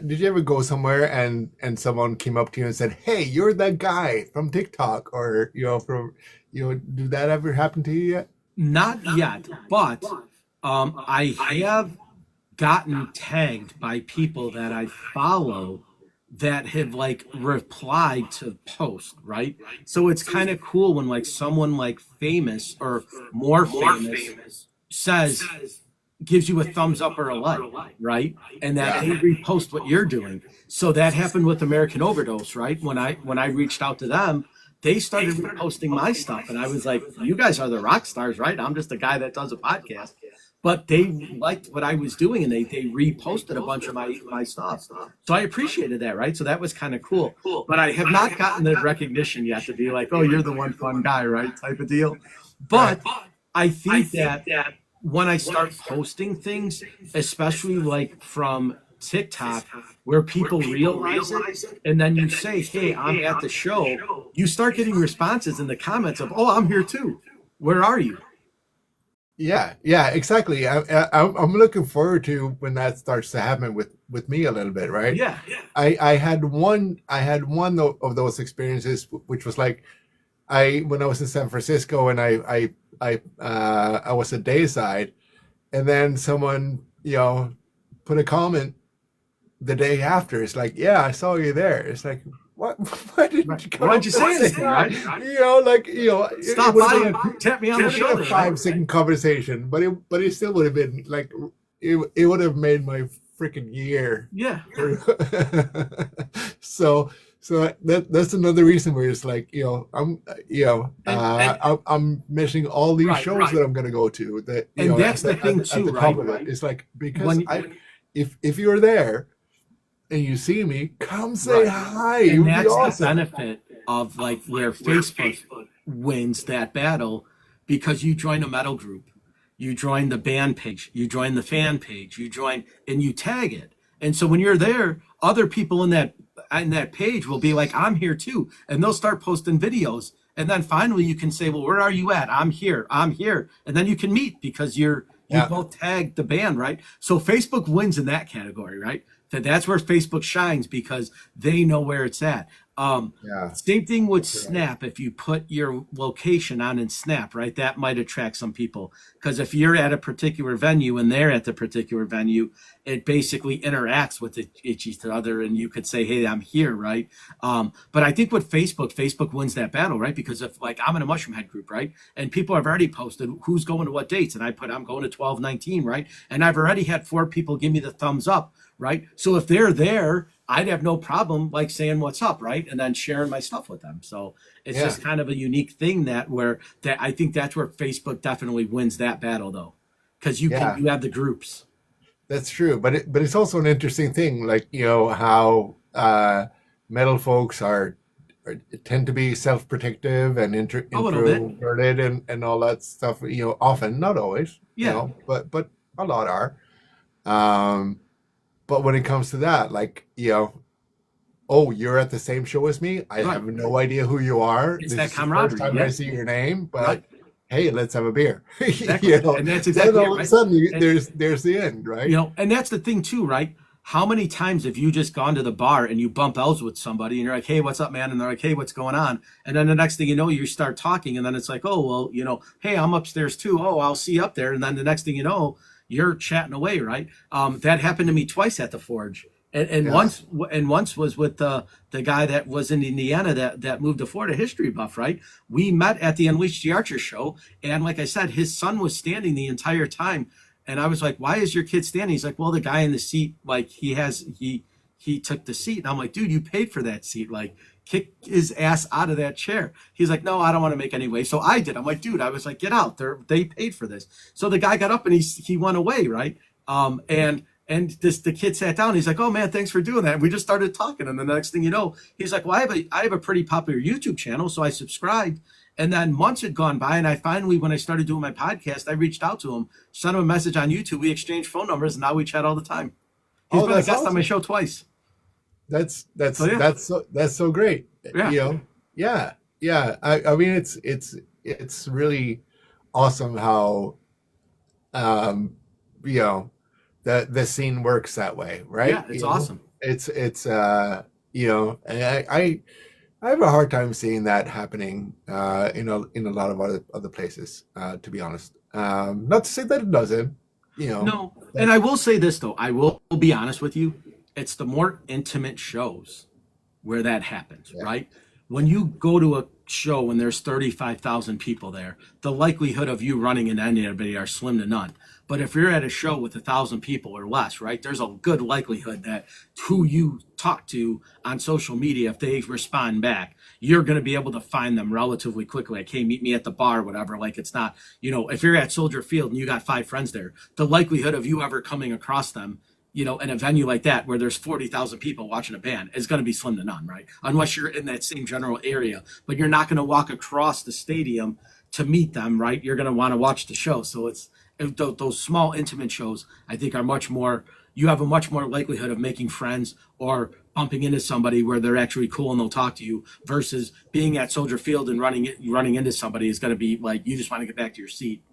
did you ever go somewhere and someone came up to you and said, "Hey, you're that guy from TikTok," or from did that ever happen to you yet? Not yet, but I have gotten tagged by people that I follow that have like replied to post, right? So it's kind of cool when like someone like famous or more famous says, gives you a thumbs up or a like, right? And that Yeah. they repost what you're doing. So that happened with American Overdose, right? When I reached out to them, they started reposting my stuff, and I was like, "You guys are the rock stars, right? I'm just a guy that does a podcast." But they liked what I was doing, and they reposted a bunch of my stuff. So I appreciated that, right? So that was kind of cool. But I have not gotten the recognition yet to be like, "Oh, you're the one fun guy," right? Type of deal. Right. But I think that when I start posting things, especially like from TikTok, where people realize it, and then you say, "Hey, I'm at the show," you start getting responses in the comments of, "Oh, I'm here too. Where are you?" Yeah, yeah, exactly. I'm looking forward to when that starts to happen with me a little bit, right? Yeah, I had one of those experiences, which was like I when I was in San Francisco and I was a dayside, and then someone put a comment the day after. It's like, yeah, I saw you there. It's like, what? Why didn't you why come? don't you say anything, right? It Stop would by have been and tap me on it the would have been shoulder, a right? 5 second conversation, but it still would have been like it would have made my freaking year. Yeah, so that's another reason where it's like and I'm missing all these right, shows that I'm going to go to that and that's at the thing at too, the top right? of it. It's like because When if you're there and you see me, come say right, hi. It and would be that's the awesome. benefit of like where Facebook wins that battle, because you join a metal group, you join the band page, you join the fan page, you join and you tag it. And so when you're there, other people in that page will be like, "I'm here too," and they'll start posting videos. And then finally you can say, "Well, where are you at?" "I'm here, I'm here." And then you can meet because you Yeah, both tagged the band, right? So Facebook wins in that category, right? That's where Facebook shines because they know where it's at. yeah, Same thing with that's right. Snap. If you put your location on in Snap, right, that might attract some people. Because if you're at a particular venue and they're at the particular venue, it basically interacts with each other, and you could say, "Hey, I'm here," right? But I think with Facebook wins that battle, right? Because if like I'm in a Mushroom Head group, right, and people have already posted who's going to what dates, and I put I'm going to 12/19, right, and I've already had 4 people give me the thumbs up, right? So if they're there, I'd have no problem like saying what's up, right? And then sharing my stuff with them. So it's Yeah, just kind of a unique thing that I think that's where Facebook definitely wins that battle though. Because yeah. you have the groups. That's true, but it's also an interesting thing, like how metal folks are tend to be self-protective and A little bit. introverted and all that stuff. Often, not always, Yeah. but a lot are. Um, but when it comes to that, like oh, you're at the same show as me. I Right. have no idea who you are. It's This that is the first camaraderie. time I Yeah. see your name, Right. but hey, let's have a beer. Exactly. And that's Then exactly it, all of a right? sudden And there's the end, right? and that's the thing too, right? How many times have you just gone to the bar and you bump ells with somebody and you're like, "Hey, what's up, man?" And they're like, "Hey, what's going on?" And then the next thing you know, you start talking, and then it's like, "Oh, well, hey, I'm upstairs too. Oh, I'll see you up there." And then the next thing you know, you're chatting away, right? That happened to me twice at the Forge. And Yeah. once was with the guy that was in Indiana that moved to Florida, history buff, right? We met at the Unleashed the Archer show, and like I said, his son was standing the entire time, and I was like, "Why is your kid standing?" He's like, "Well, the guy in the seat, like he took the seat." And I'm like, "Dude, you paid for that seat. Like, kick his ass out of that chair." He's like, "No, I don't want to make any way." So I did. I'm like, "Dude," I was like, "Get out. They paid for this." So the guy got up and he went away, right? And the kid sat down. He's like, "Oh man, thanks for doing that." And we just started talking, and the next thing you know, he's like, "Well, I have a pretty popular YouTube channel, so I subscribed." And then months had gone by, and I finally, when I started doing my podcast, I reached out to him, sent him a message on YouTube. We exchanged phone numbers, and now we chat all the time. He's Oh, been a that's guest on my awesome. show twice. That's So that's yeah, that's so that's so great. yeah. Yeah, yeah. I mean, it's really awesome how um, you know the scene works that way, Yeah, right? it's awesome. It's and I have a hard time seeing that happening in a lot of other places, to be honest. Not to say that it doesn't, you know. No, and That, I will say this though. I will be honest with you. It's the more intimate shows where that happens, yeah, right? When you go to a show when there's 35,000 people there, the likelihood of you running into anybody are slim to none. But if you're at a show with 1,000 people or less, right, there's a good likelihood that who you talk to on social media, if they respond back, you're going to be able to find them relatively quickly. Like, hey, meet me at the bar, whatever. Like, it's not, if you're at Soldier Field and you got 5 friends there, the likelihood of you ever coming across them in a venue like that where there's 40,000 people watching a band is going to be slim to none, right? Unless you're in that same general area, but you're not going to walk across the stadium to meet them, right? You're going to want to watch the show. So those small intimate shows, I think, are much more, you have a much more likelihood of making friends or bumping into somebody where they're actually cool and they'll talk to you versus being at Soldier Field and running into somebody is going to be like, you just want to get back to your seat.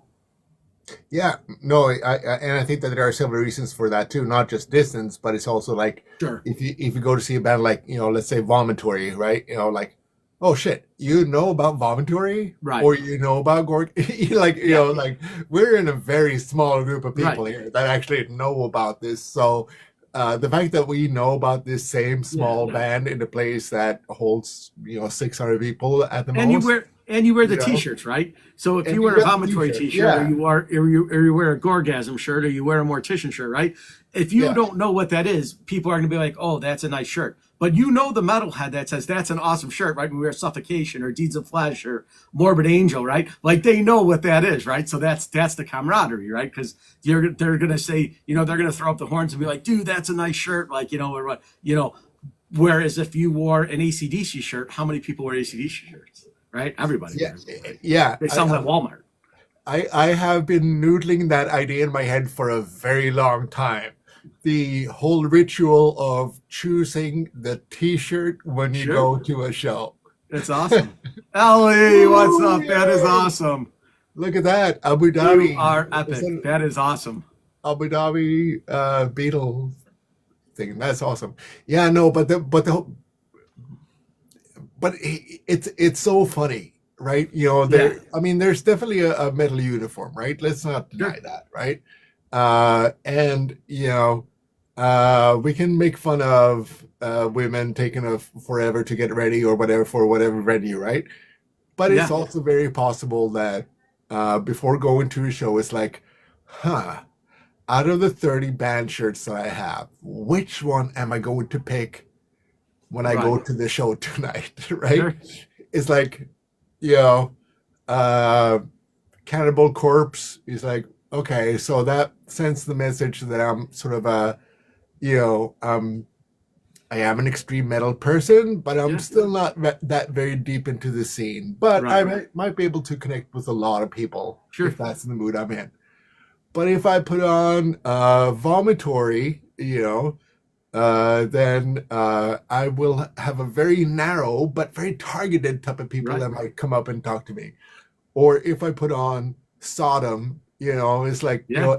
yeah, no, and I think that there are several reasons for that too. Not just distance, but it's also like Sure. if you go to see a band like let's say Vomitory, right? Like, oh shit, you know about Vomitory, Right. or you know about Gork, like Yeah. like we're in a very small group of people Right. here that actually know about this. So the fact that we know about this same Yeah. small band in a place that holds 600 people at the And you most, wear the you know, T-shirts, right? So if and you you wear a got the vomitory t-shirt, T-shirt, yeah, or you wear a Gorgasm shirt, or you wear a Mortician shirt, right? If you yeah, don't know what that is, people are going to be like, "Oh, that's a nice shirt." But the metalhead that says that's an awesome shirt, right? We wear Suffocation or Deeds of Flesh or Morbid Angel, right? Like they know what that is, right? So that's the camaraderie, right? Because they're going to say, they're going to throw up the horns and be like, "Dude, that's a nice shirt," like or what, Whereas if you wore an ACDC shirt, how many people wear ACDC shirts? Right? Everybody yeah, wears them. yeah. They sell them at Walmart. I have been noodling that idea in my head for a very long time. The whole ritual of choosing the T-shirt when you Sure. go to a show. It's awesome. Ellie, what's Ooh, up? That is yay! awesome. Look at that, Abu You Dhabi. are Is epic. that That is awesome. Abu Dhabi Beetle thing? That's awesome. Yeah, no, but it's so funny, right? Yeah. There's definitely a metal uniform, right? Let's not deny Sure. that, right? And we can make fun of women taking a forever to get ready or whatever for whatever venue, right? But it's Yeah. also very possible that before going to a show, it's like, huh, out of the 30 band shirts that I have, which one am I going to pick when I go Right. to the show tonight, right? Sure. It's like, you know, uh, Cannibal Corpse is like, okay, so that sends the message that I'm sort of you know, um, I am an extreme metal person, but I'm Yeah. still not that very deep into the scene. But Right. I Right. might be able to connect with a lot of people Sure. if that's the mood I'm in. But if I put on Vomitory, then I will have a very narrow but very targeted type of people Right. that might come up and talk to me. Or if I put on Sodom, it's like Yeah.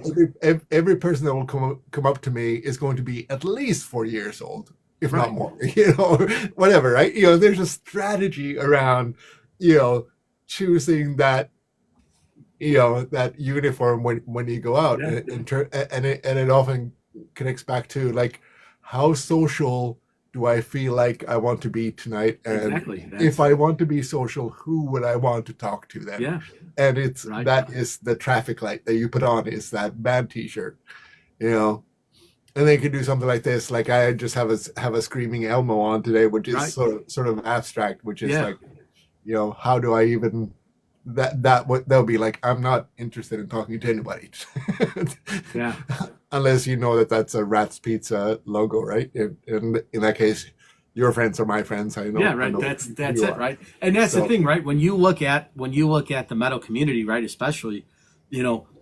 every person that will come up to me is going to be at least 40 years old, if not Right. more. Whatever, right? There's a strategy around choosing that uniform when you go out, Yeah. and it often connects back to like how social do I feel like I want to be tonight, and Exactly. if I want to be social, who would I want to talk to then? Yeah. And it's Right. that is the traffic light that you put on, is that band T-shirt, you know. And they can do something like this. Like I just have a screaming Elmo on today, which is Right. sort of abstract, which is Yeah. like, how do I even that would be like, I'm not interested in talking to anybody. Yeah. Unless you know that that's a Rat's Pizza logo, right? In that case, your friends are my friends. I know. Yeah, I right. know That's who that's you it, are. right? And that's the So thing, right? When you look at the metal community, right, especially,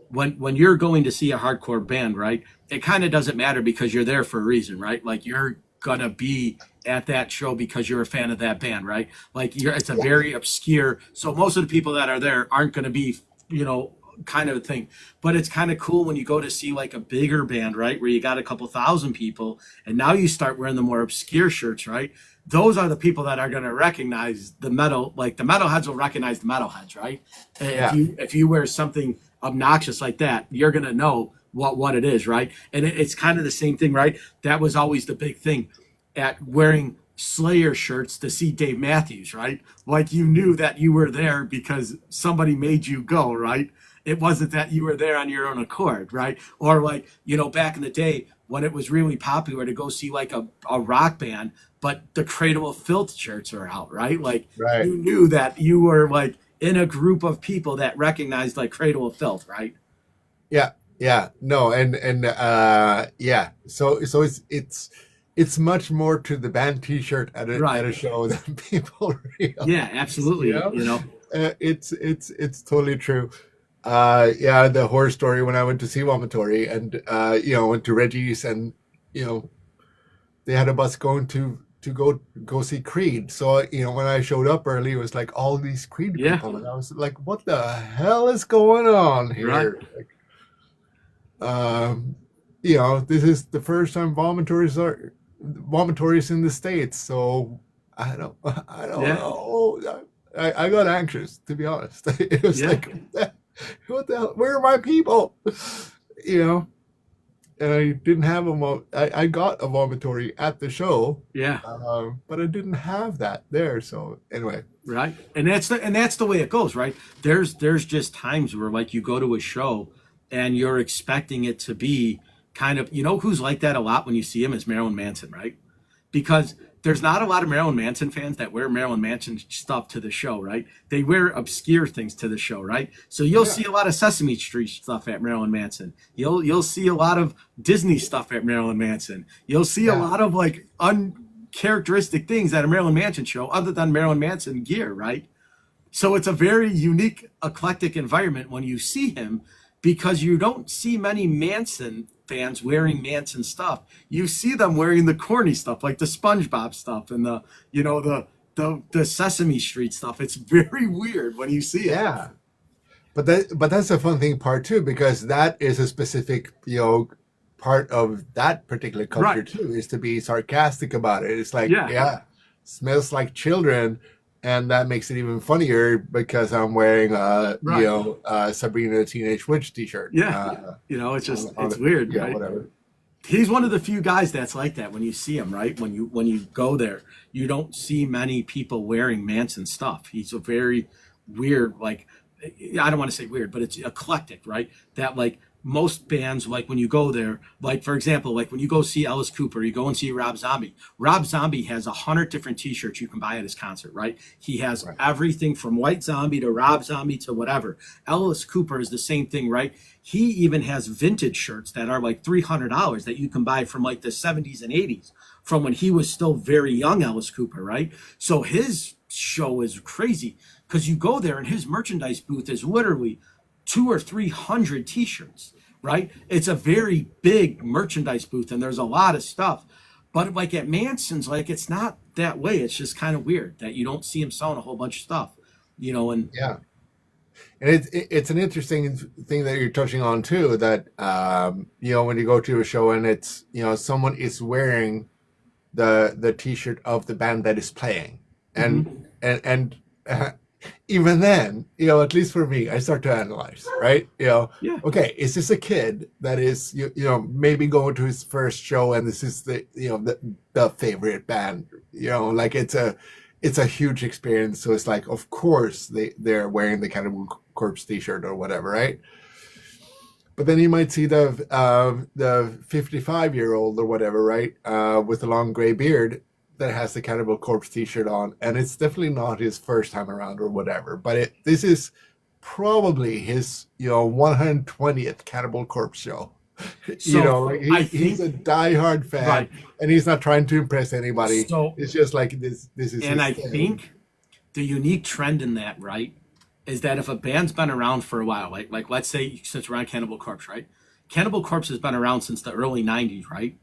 when you're going to see a hardcore band, right, it kind of doesn't matter because you're there for a reason, right? Like you're gonna be at that show because you're a fan of that band, right? Like it's a yeah, very obscure. So most of the people that are there aren't gonna be, you know, kind of thing. But it's kind of cool when you go to see like a bigger band, right, where you got a couple thousand people, and now you start wearing the more obscure shirts, right? Those are the people that are going to recognize the metal, like the metalheads will recognize the metalheads, right? Yeah. If you wear something obnoxious like that, you're going to know what it is, right? And it's kind of the same thing, right? That was always the big thing at wearing Slayer shirts to see Dave Matthews, right? Like you knew that you were there because somebody made you go, right? It wasn't that you were there on your own accord, right? Or like, you know, back in the day when it was really popular to go see like a rock band, but the Cradle of Filth shirts are out, right? Like Right. you knew that you were like in a group of people that recognized like Cradle of Filth, right? Yeah. Yeah. No. And yeah. So it's much more to the band T-shirt at Right. a show than people realize. Yeah, absolutely. You know, You know, it's totally true. Yeah, the horror story when I went to see Vomitory and went to Reggie's and you know they had a bus going to go see Creed. So when I showed up early, it was like all these Creed yeah, people, and I was like, "What the hell is going on right. here?" Like, this is the first time vomitories in the States, so I don't Yeah, know. I got anxious, to be honest. It was yeah, like, what the hell? Where are my people? You know, and I didn't have I got a vomitory at the show, yeah. but I didn't have that there. So anyway, Right. And that's the way it goes, right? There's just times where like you go to a show and you're expecting it to be kind of, you know, who's like that a lot when you see him is Marilyn Manson, right? Because there's not a lot of Marilyn Manson fans that wear Marilyn Manson stuff to the show, right? They wear obscure things to the show, right? So you'll yeah, see a lot of Sesame Street stuff at Marilyn Manson. You'll see a lot of Disney stuff at Marilyn Manson. You'll see a yeah, lot of like uncharacteristic things at a Marilyn Manson show other than Marilyn Manson gear, right? So it's a very unique, eclectic environment when you see him because you don't see many Manson fans wearing Manson stuff. You see them wearing the corny stuff, like the SpongeBob stuff and the, you know, the Sesame Street stuff. It's very weird when you see it. yeah. But that's a fun thing part too, because that is a specific part of that particular culture Right. too, is to be sarcastic about it. It's like, Yeah. yeah, smells like children, and that makes it even funnier because I'm wearing Right. Sabrina the Teenage Witch T-shirt. Yeah. You know, it's just, On it's weird, yeah, right? whatever. He's one of the few guys that's like that when you see him, right? When you go there, you don't see many people wearing Manson stuff. He's a very weird, like I don't want to say weird, but it's eclectic, right? That like most bands, like when you go there, like for example, like when you go see Alice Cooper, you go and see Rob Zombie. Rob Zombie has 100 different T-shirts you can buy at his concert, right? He has Right. everything from White Zombie to Rob Zombie to whatever. Alice Cooper is the same thing, right? He even has vintage shirts that are like $300 that you can buy from like the 70s and 80s, from when he was still very young, Alice Cooper, right? So his show is crazy because you go there and his merchandise booth is literally 200 or 300 T-shirts, right? It's a very big merchandise booth and there's a lot of stuff. But like at Manson's, like it's not that way. It's just kind of weird that you don't see him selling a whole bunch of stuff, you know. And Yeah. And it's an interesting thing that you're touching on too. That when you go to a show and it's someone is wearing the T-shirt of the band that is playing, mhm, and even then, at least for me, I start to analyze, right? yeah, Okay, is this a kid that is maybe going to his first show and this is the favorite band, like it's a huge experience. So it's like, of course they're wearing the Cannibal Corpse T-shirt or whatever, right? But then you might see the 55-year-old or whatever, right, with a long gray beard that has the Cannibal Corpse T-shirt on, and it's definitely not his first time around or whatever. But this is probably his 120th Cannibal Corpse show. so Like I he's a think diehard fan, right. and he's not trying to impress anybody. So It's just like this. This is and his I thing. think the unique trend in that, right, is that if a band's been around for a while, like let's say since we're on Cannibal Corpse, right? Cannibal Corpse has been around since the early 90s, right?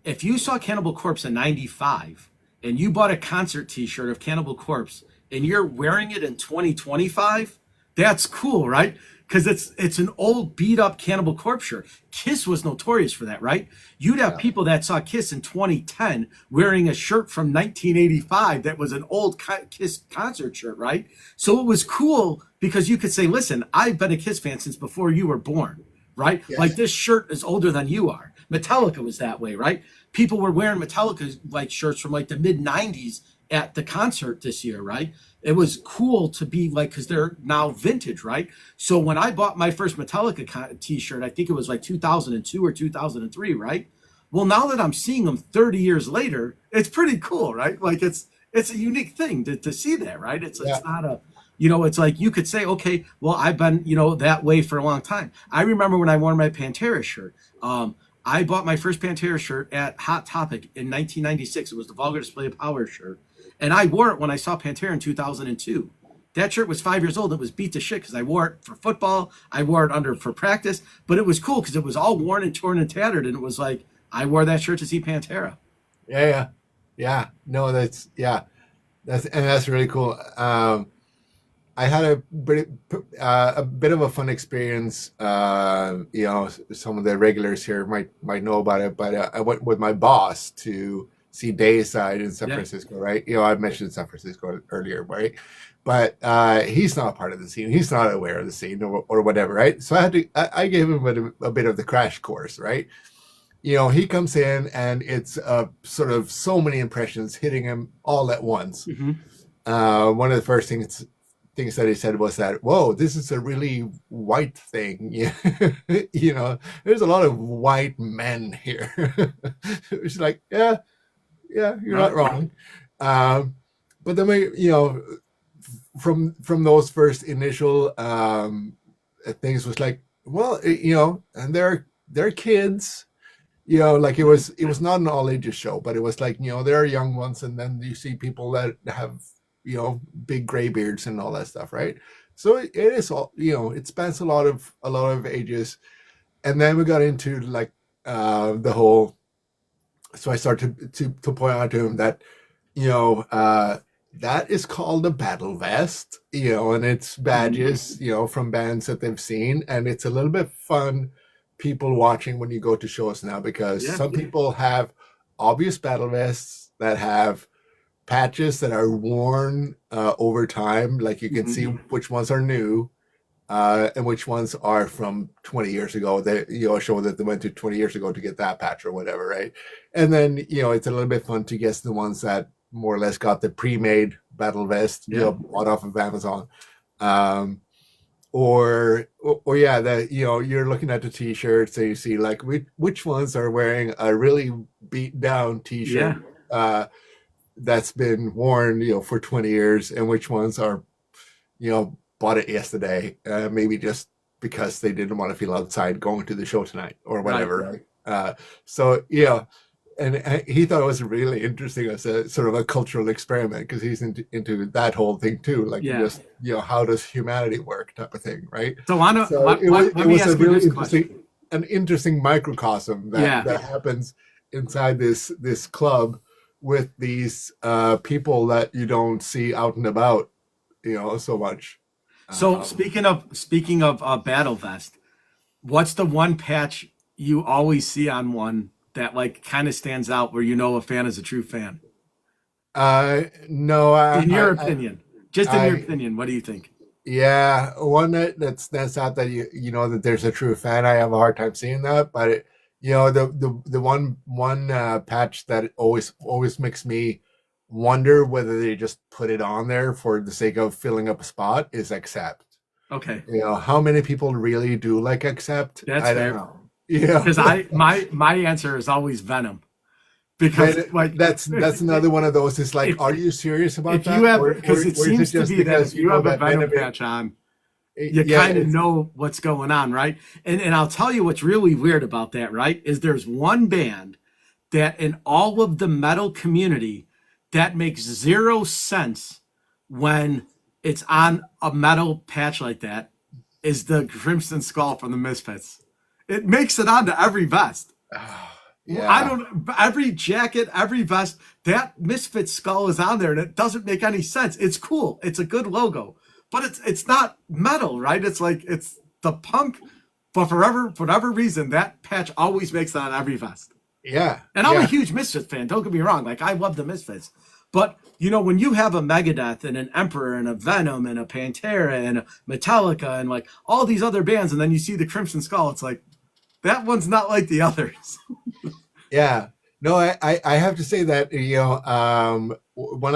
If you saw Cannibal Corpse in 95 and you bought a concert t-shirt of Cannibal Corpse and you're wearing it in 2025, that's cool, right? because it's an old beat up Cannibal Corpse shirt. Kiss was notorious for that, right? You'd have people that saw Kiss in 2010 wearing a shirt from 1985 that was an old Kiss concert shirt, right? So it was cool because you could say, listen, I've been a Kiss fan since before you were born, right? Yes. Like this shirt is older than you are. Metallica was that way, right? People were wearing Metallica like shirts from like the mid 90s at the concert this year, right? It was cool to be like, because they're now vintage, right? So when I bought my first Metallica t-shirt, I think it was like 2002 or 2003, right? Well, now that I'm seeing them 30 years later, it's pretty cool, right? Like it's a unique thing to see that, right? It's not a, it's like you could say, okay, well, I've been, that way for a long time. I remember when I wore my Pantera shirt. I bought my first Pantera shirt at Hot Topic in 1996. It was the Vulgar Display of Power shirt. And I wore it when I saw Pantera in 2002. That shirt was 5 years old. It was beat to shit because I wore it for football. I wore it for practice. But it was cool because it was all worn and torn and tattered. And it was like, I wore that shirt to see Pantera. Yeah. No, that's really cool. I had a bit of a fun experience. Some of the regulars here might know about it, but I went with my boss to see Dayside in San Francisco, right? I mentioned San Francisco earlier, right? But he's not part of the scene. He's not aware of the scene or whatever, right? So I gave him a bit of the crash course, right? He comes in and it's sort of so many impressions hitting him all at once. Mm-hmm. One of the first things that he said was that, whoa, this is a really white thing. There's a lot of white men here. It's like, yeah, you're not wrong. But then from those first initial things was like, well, and they're kids, like it was not an all ages show, but it was like, there are young ones, and then you see people that have big gray beards and all that stuff, right? So it is all, it spans a lot of ages. And then we got into like the whole, so I started to point out to him that that is called a battle vest, and it's badges from bands that they've seen, and it's a little bit fun people watching when you go to shows now, because some people have obvious battle vests that have patches that are worn over time, like you can see which ones are new and which ones are from 20 years ago. They show that they went to 20 years ago to get that patch or whatever, right? And then it's a little bit fun to guess the ones that more or less got the pre-made battle vest bought off of Amazon, or that you're looking at the t-shirts, so you see like which ones are wearing a really beat down t-shirt that's been worn, for 20 years, and which ones are, bought it yesterday, maybe just because they didn't want to feel outside going to the show tonight or whatever. Right. And he thought it was really interesting as a sort of a cultural experiment, because he's into that whole thing too, like just how does humanity work type of thing, right? So it was a really interesting microcosm that happens inside this club, with these people that you don't see out and about, so much. So speaking of battle vest, what's the one patch you always see on one that like kind of stands out where a fan is a true fan? No. In your opinion, what do you think? Yeah, one that stands out that that there's a true fan. I have a hard time seeing that, but the one patch that always makes me wonder whether they just put it on there for the sake of filling up a spot is Accept. Okay. How many people really do like Accept? That's I fair. don't know. Because my answer is always Venom. Because like that's another one of those. It's like, are you serious about that? Because it seems to be that if you have a Venom patch on, you kind of know what's going on, right? And I'll tell you what's really weird about that, right? Is there's one band that in all of the metal community that makes zero sense when it's on a metal patch like that is the Crimson Skull from the Misfits. It makes it onto every vest. Every jacket, every vest, that Misfits skull is on there, and it doesn't make any sense. It's cool. It's a good logo. But it's not metal, right? It's like the Punk, but for whatever reason, that patch always makes it on every vest. Yeah. And I'm a huge Misfits fan. Don't get me wrong. Like, I love the Misfits. But, you know, when you have a Megadeth and an Emperor and a Venom and a Pantera and a Metallica and, like, all these other bands, and then you see the Crimson Skull, it's like, that one's not like the others. Yeah. No, I have to say that, you know, when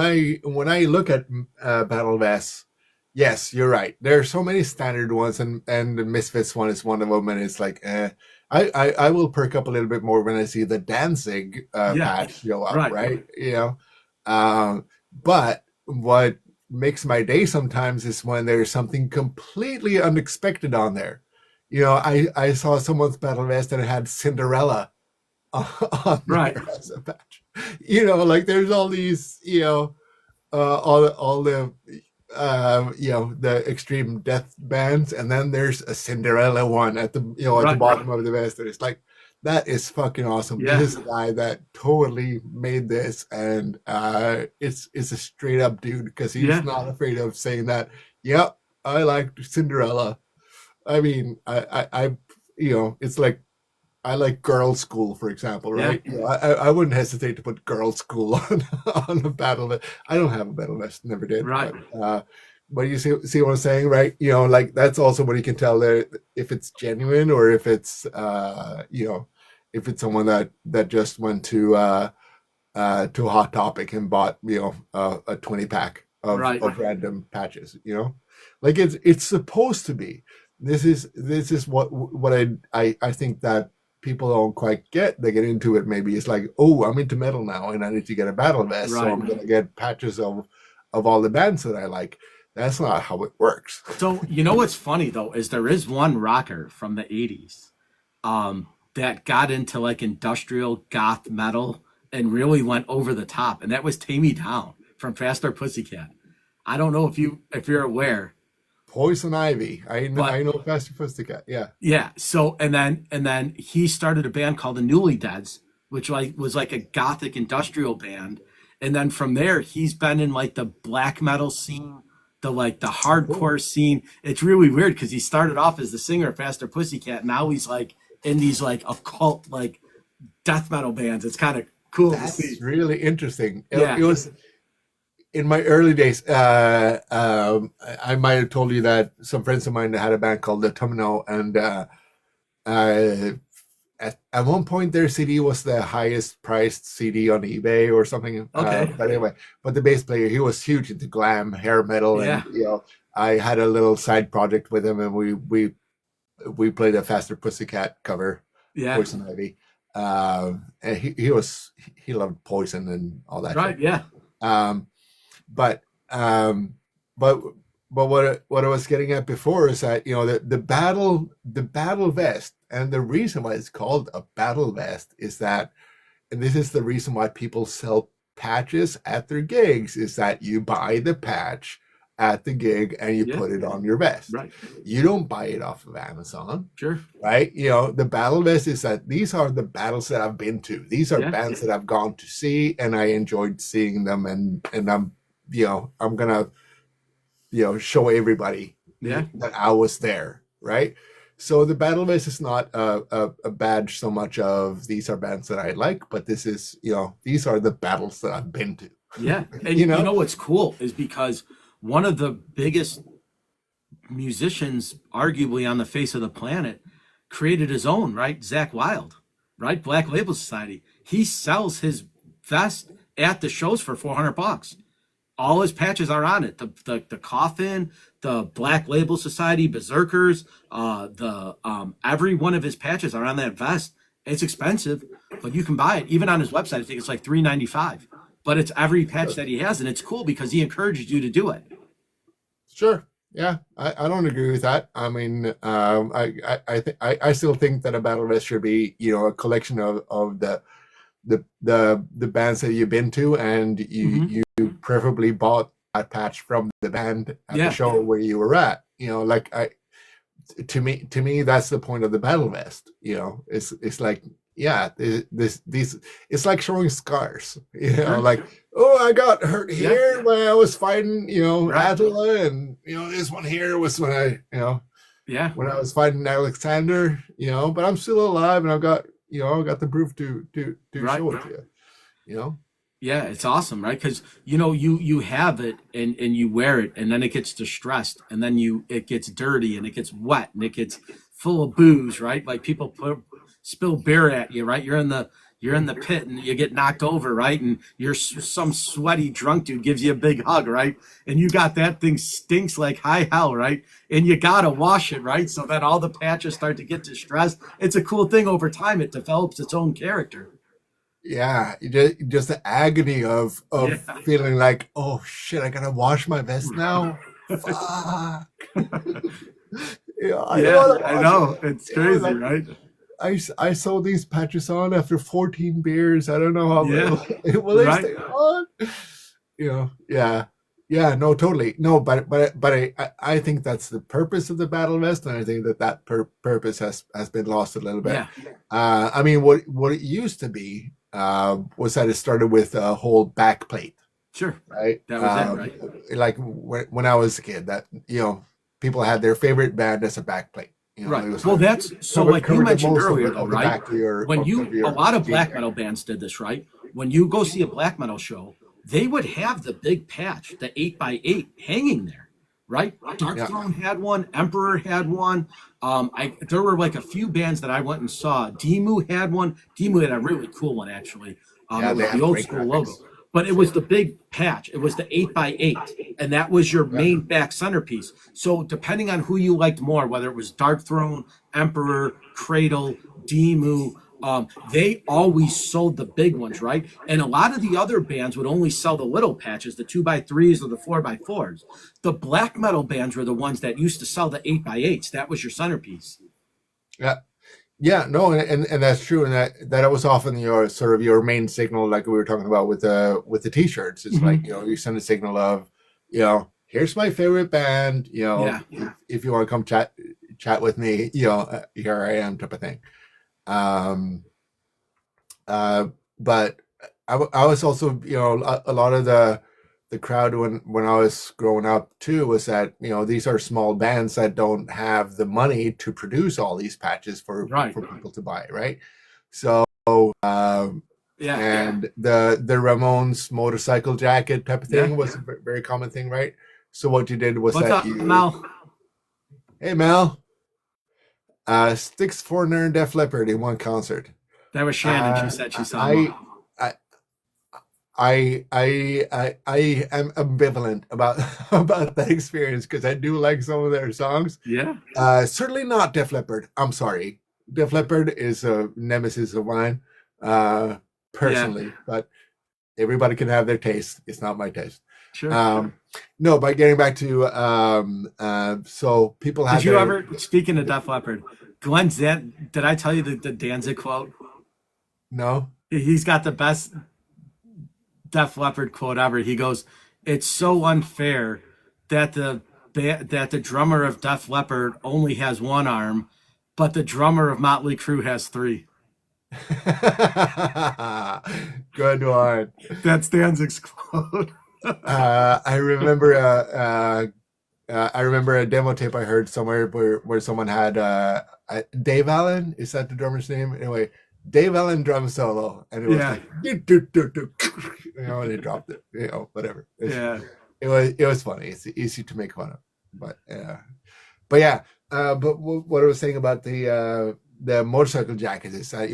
I look at battle vests, yes, you're right. There are so many standard ones, and the Misfits one is one of them, and it's like, I will perk up a little bit more when I see the Danzig patch show up, right? You know, but what makes my day sometimes is when there's something completely unexpected on there. You know, I saw someone's battle vest that had Cinderella on there as a patch. You know, like there's all these, you know, all the you know, the extreme death bands, and then there's a Cinderella one at the, you know, at the bottom of the vest, and it's like, that is fucking awesome. This is a guy that totally made this, and it's a straight up dude, because he's not afraid of saying that. Yep, I like Cinderella. I mean, I you know, it's like, I like Girl School, for example, right? You know, I wouldn't hesitate to put Girl School on a battle vest. I don't have a battle vest, never did. Right. But you see what I'm saying, right? You know, like that's also what you can tell there, if it's genuine or if it's you know, if it's someone that just went to Hot Topic and bought, you know, a 20-pack of random patches. You know, like it's supposed to be. This is what I think that people don't quite get. They get into it, maybe it's like, oh, I'm into metal now and I need to get a battle vest, so I'm gonna get patches of all the bands that I like. That's not how it works. So, you know what's funny though is there is one rocker from the 80s that got into like industrial goth metal and really went over the top, and that was Take Me Down from Faster Pussycat. I don't know if you're aware. Poison Ivy. I know Faster Pussycat. Yeah. Yeah. So and then he started a band called the Newly Deads, which was like a gothic industrial band. And then from there, he's been in like the black metal scene, the hardcore scene. It's really weird because he started off as the singer of Faster Pussycat. Now he's like in these like occult like death metal bands. It's kind of cool to see. That's really interesting. It was in my early days. I might have told you that some friends of mine had a band called the Autumnal, and at one point their CD was the highest priced CD on eBay or something. Okay. But anyway, the bass player, he was huge into glam hair metal, and you know, I had a little side project with him, and we played a Faster Pussycat cover, Poison Ivy. And he loved Poison and all that. Right. Shit. Yeah. But what I was getting at before is that, you know, the battle vest, and the reason why it's called a battle vest is that, and this is the reason why people sell patches at their gigs, is that you buy the patch at the gig and you put it on your vest. Right. You don't buy it off of Amazon. Sure. Right. You know, the battle vest is that these are the battles that I've been to. These are bands that I've gone to see, and I enjoyed seeing them, and I'm, you know, I'm gonna, you know, show everybody that I was there. Right. So the battle vest is not a badge so much of these are bands that I like, but this is, you know, these are the battles that I've been to. Yeah. And you know what's cool is because one of the biggest musicians, arguably on the face of the planet, created his own, right? Zakk Wylde, right? Black Label Society. He sells his vest at the shows for $400. All his patches are on it. The Coffin, the Black Label Society, Berserkers, every one of his patches are on that vest. It's expensive, but you can buy it. Even on his website, I think it's like $3.95. But it's every patch that he has, and it's cool because he encourages you to do it. Sure. Yeah, I don't agree with that. I mean, I still think that a battle vest should be, you know, a collection of the bands that you've been to, and you preferably bought that patch from the band at the show where you were at. You know, like to me that's the point of the battle vest. You know, it's like, these it's like showing scars. You know, like, oh, I got hurt here when I was fighting, you know, Attila, and you know, this one here was when I, you know, Yeah. when I was fighting Alexander, but I'm still alive and I've got the proof to Right. show it to you, you know? Yeah, it's awesome, right? Because you have it and you wear it, and then it gets distressed, and then it gets dirty, and it gets wet, and it gets full of booze, right? Like people spill beer at you, right? You're in the pit, and you get knocked over, right? And some sweaty drunk dude gives you a big hug, right? And you got that thing stinks like high hell, right? And you gotta wash it, right? So that all the patches start to get distressed. It's a cool thing over time. It develops its own character. Yeah, just the agony of Yeah. feeling like, oh shit, I gotta wash my vest now. Fuck. I don't Yeah, want to I wash know. it. It's crazy, Like right? I sew these patches on after 14 beers. I don't know how Yeah, will they right. stay on. Yeah, yeah. No, totally. No, but I think that's the purpose of the battle vest, and I think that purpose has been lost a little bit. Yeah, I mean, what it used to be was that it started with a whole back plate, sure. right? That was it, right? Like when I was a kid, that people had their favorite band as a back plate. Right. It was Well, that's so covered, like you covered the mentioned most earlier, though, of the right? back of your When of a lot of jeans. black metal bands did this, right? When you go see a black metal show, they would have the big patch, the 8x8 hanging there, right? Dark Yeah, Throne had one, Emperor had one. There were like a few bands that I went and saw. Demu had one. Demu had a really cool one actually. yeah, It they was the have old great school logo, graphics. but it was the big patch. It was the 8x8, and that was your Yeah, main back centerpiece. So depending on who you liked more, whether it was Dark Throne, Emperor, Cradle, Demu, they always sold the big ones, right? And a lot of the other bands would only sell the little patches, the 2x3s or the 4x4s. The black metal bands were the ones that used to sell the 8x8s. That was your centerpiece. yeah, yeah. No, and that's true, and that was often your sort of your main signal, like we were talking about with the t-shirts. It's like Mm-hmm. you send a signal of here's my favorite band. Yeah. If you want to come chat with me, here I am, type of thing. Um, uh, but I was also, a lot of the crowd when I was growing up too was that these are small bands that don't have the money to produce all these patches Right. for people to buy, right? So Yeah. and the Ramones motorcycle jacket type of Yeah. thing was a very common thing, right? So what you did was What's that up, Mal? hey Mel, Styx, Foreigner, and Def Leppard in one concert. That was Shannon. She said she saw I, them. I I am ambivalent about about that experience because I do like some of their songs. Yeah. Certainly not Def Leppard. I'm sorry, Def Leppard is a nemesis of mine, Yeah. personally. But everybody can have their taste. It's not my taste. Sure. No, but getting back to so people had Did you their ever, speaking of Def Leppard, Glenn Zan, did I tell you the Danzig quote? no. He's got the best Def Leppard quote ever. He goes, "It's so unfair that the drummer of Def Leppard only has one arm, but the drummer of Motley Crue has three." Good one. That's Danzig's quote. I remember a demo tape I heard somewhere where someone had Dave Allen. Is that the drummer's name? Anyway, Dave Allen drum solo, and it was Yeah. like do, and they dropped it. Whatever. Yeah. It was funny. It's easy to make fun of, but yeah. But what I was saying about the motorcycle jackets is that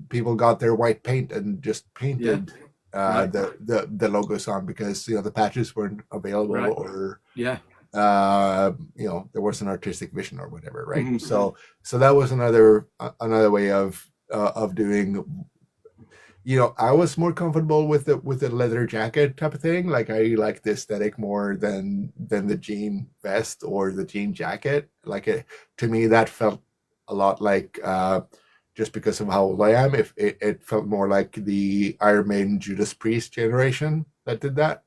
people got their white paint and just painted Right. the logos on because the patches weren't available Right. or Yeah. there was an artistic vision or whatever, right? Mhm. So that was another way of doing. I was more comfortable with the leather jacket type of thing. Like I like the aesthetic more than the jean vest or the jean jacket. Like to me that felt a lot like just because of how old I am, if it felt more like the Iron Maiden Judas Priest generation that did that.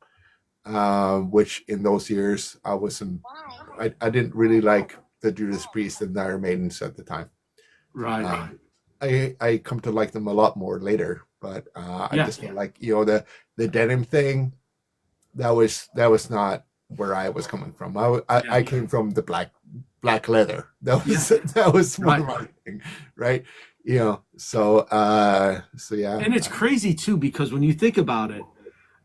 Which in those years I didn't really like the Judas Priest and the Iron Maidens at the time. Right. I come to like them a lot more later, but I Yeah. just felt like the denim thing that was not where I was coming from. I Yeah. came from the black leather. That was that was more Right. my thing, right? So yeah. And it's crazy too, because when you think about it,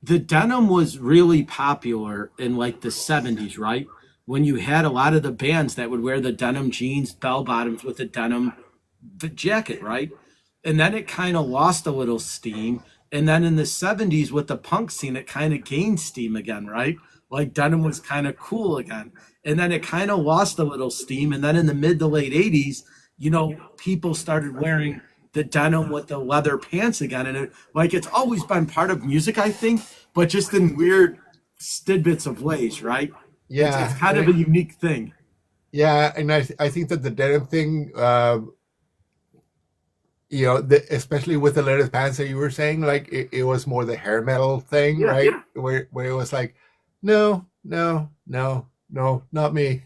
the denim was really popular in like the 70s, right? When you had a lot of the bands that would wear the denim jeans, bell bottoms with a denim jacket, right? And then it kind of lost a little steam. And then in the 70s with the punk scene, it kind of gained steam again, right? Like denim was kind of cool again. And then it kind of lost a little steam. And then in the mid to late 80s, people started wearing the denim with the leather pants again. And it's always been part of music, I think, but just in weird tidbits of ways, right? It's Yeah, kind of a unique thing. yeah, and I think that the denim thing, especially with the leather pants that you were saying, like it was more the hair metal thing, Yeah. right? Where it was like, no, no, no, no, not me.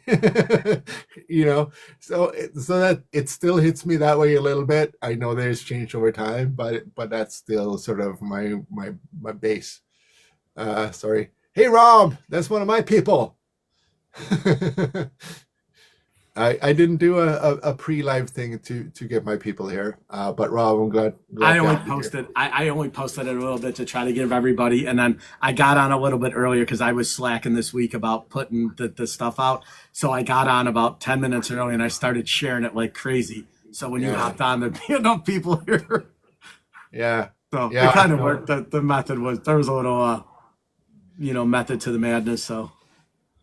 So that it still hits me that way a little bit. I know there's changed over time, but that's still sort of my base. Sorry. Hey Rob, that's one of my people. I didn't do a pre-live thing to get my people here, but Rob, I'm glad I to only have you here. posted I only posted it a little bit to try to give everybody, and then I got on a little bit earlier because I was slacking this week about putting the stuff out. So I got on about 10 minutes early and I started sharing it like crazy. So when you Yeah, hopped on, there'd be enough people here. yeah, So it yeah. kind of No, worked. The method was there was a little method to the madness. So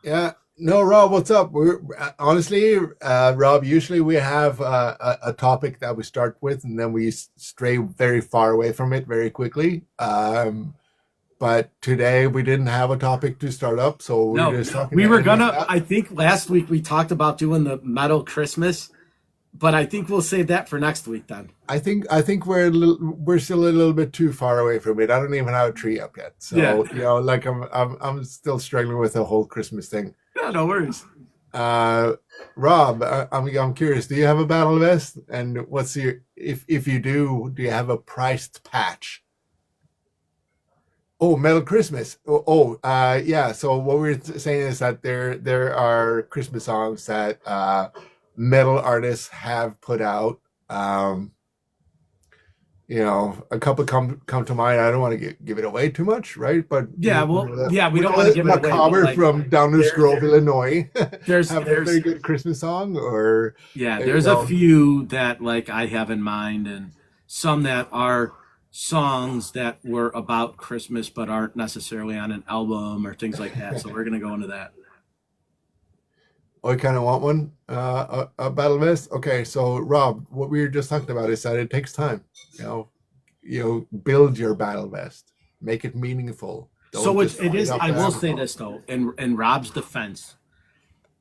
yeah. No, Rob, what's up? We're honestly, Rob. Usually we have a topic that we start with, and then we stray very far away from it very quickly. But today we didn't have a topic to start up, so we're no, just talking we to were end with gonna. that. I think last week we talked about doing the metal Christmas, but I think we'll save that for next week then. I think we're still a little bit too far away from it. I don't even have a tree up yet, Yeah. so like I'm still struggling with the whole Christmas thing. Yeah, no worries. Uh, Rob, I'm curious. Do you have a battle vest? And what's your if you do you have a priced patch? Oh, Metal Christmas. Yeah. So what we're saying is that there are Christmas songs that metal artists have put out. Um, a couple come to mind. I don't want to give it away too much, right? But Yeah, well, yeah, we we don't know want to that give it away, but Macabre like from Downers there, Grove, there Illinois, there's have a there's very good Christmas song, or yeah, you there's a know, few that like I have in mind, and some that are songs that were about Christmas but aren't necessarily on an album or things like that. So we're gonna go into that. I kind of want one, a battle vest. Okay, so Rob, what we were just talking about is that it takes time. You know, build your battle vest, make it meaningful. Don't So just it fire is. off I the will say ammo. this though, in Rob's defense,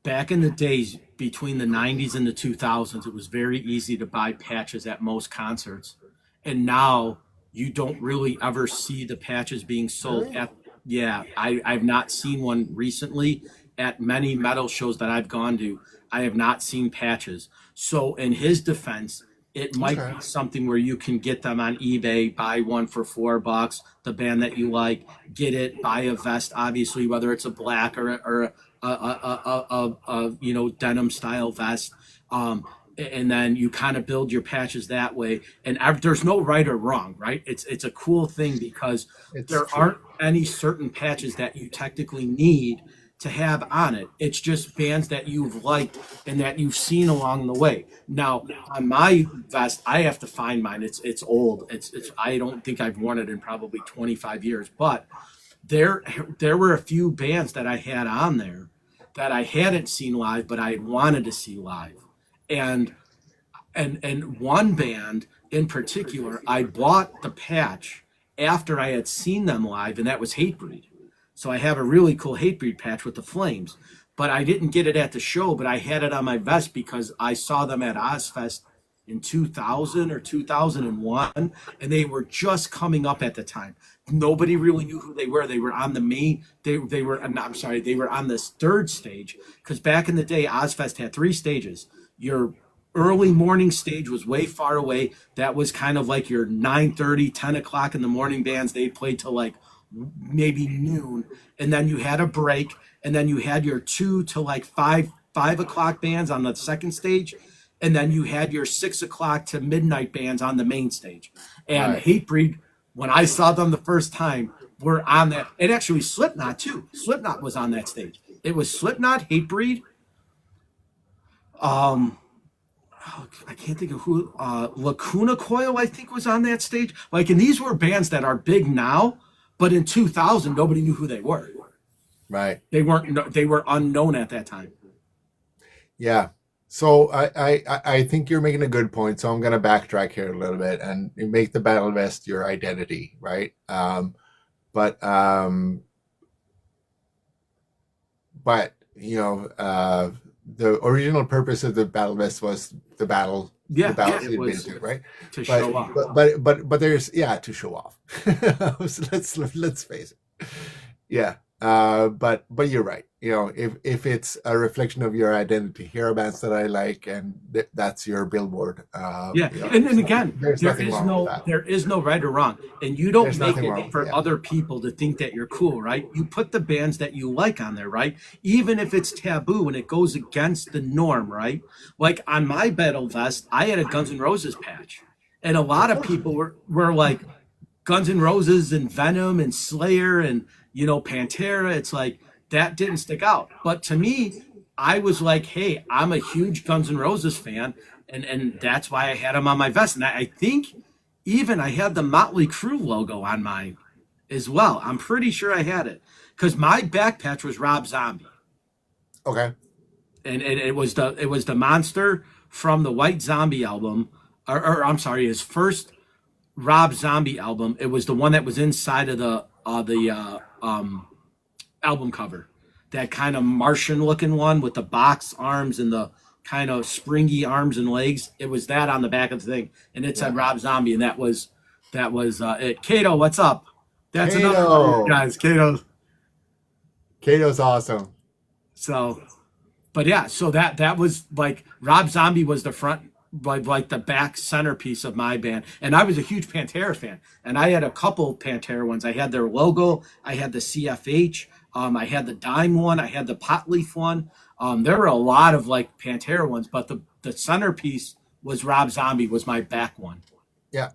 back in the days between the 90s and the 2000s, it was very easy to buy patches at most concerts. And now you don't really ever see the patches being sold Really? at, yeah, I've not seen one recently at many metal shows that I've gone to. I have not seen patches. So in his defense, it might Okay. be something where you can get them on eBay, buy one for $4, the band that you like, get it, buy a vest, obviously, whether it's a black or denim style vest. And then you kind of build your patches that way. And there's no right or wrong, right? It's a cool thing because It's there true. aren't any certain patches that you technically need to have on it. It's just bands that you've liked and that you've seen along the way. Now, on my vest, I have to find mine. It's old. It's I don't think I've worn it in probably 25 years, but there there were a few bands that I had on there that I hadn't seen live, but I wanted to see live. And and one band in particular, I bought the patch after I had seen them live, and that was Hatebreed. So I have a really cool Hatebreed patch with the flames, but I didn't get it at the show, but I had it on my vest because I saw them at Ozfest in 2000 or 2001, and they were just coming up at the time. Nobody really knew who they were. They were on the main. They were. I'm sorry. They were on this third stage because back in the day, Ozfest had three stages. Your early morning stage was way far away. That was kind of like your 9:30, 10 o'clock in the morning bands. They played till like maybe noon. And then you had a break. And then you had your 2 to like 5 5 o'clock bands on the second stage, and then you had your 6 o'clock to midnight bands on the main stage. And Right. Hatebreed, when I saw them the first time, were on that. And actually Slipknot too. Slipknot was on that stage. It was Slipknot, Hatebreed. I can't think of who. Lacuna Coil, I think, was on that stage. Like, and these were bands that are big now, but in 2000, nobody knew who they were. Right. They weren't. They were unknown at that time. Yeah. So I think you're making a good point. So I'm going to backtrack here a little bit and make the Battle Vest your identity, right? But the original purpose of the Battle Vest was the battle. Yeah, the battle it you'd been was to, right? to show off. But there's to show off. So let's face it. Yeah. But you're right. If it's a reflection of your identity, here are bands that I like, and that's your billboard. And again, there's there nothing is wrong with that. there is no right or wrong, and you don't There's make nothing wrong it with for that. other people to think that you're cool, right? You put the bands that you like on there, right? Even if it's taboo and it goes against the norm, right? Like on my Battle Vest, I had a Guns N' Roses patch, and a lot of people were like Guns N' Roses and Venom and Slayer and Pantera. It's like that didn't stick out, but to me, I was like, hey, I'm a huge Guns N' Roses fan, and that's why I had them on my vest. And I think even I had the Motley Crue logo on mine as well. I'm pretty sure I had it because my back patch was Rob Zombie, Okay. and it was the monster from the White Zombie album, or I'm sorry, his first Rob Zombie album. It was the one that was inside of the album cover, that kind of Martian looking one with the box arms and the kind of springy arms and legs. It was that on the back of the thing, and it said Rob Zombie, and that was it. Kato, what's up? That's Kato. another one of you guys. Kato's awesome. So, but yeah, so that was like Rob Zombie was the front, like the back centerpiece of my band, and I was a huge Pantera fan, and I had a couple Pantera ones. I had their logo, I had the CFH. I had the dime one. I had the pot leaf one. There were a lot of like Pantera ones, but the centerpiece was Rob Zombie was my back one. Yeah.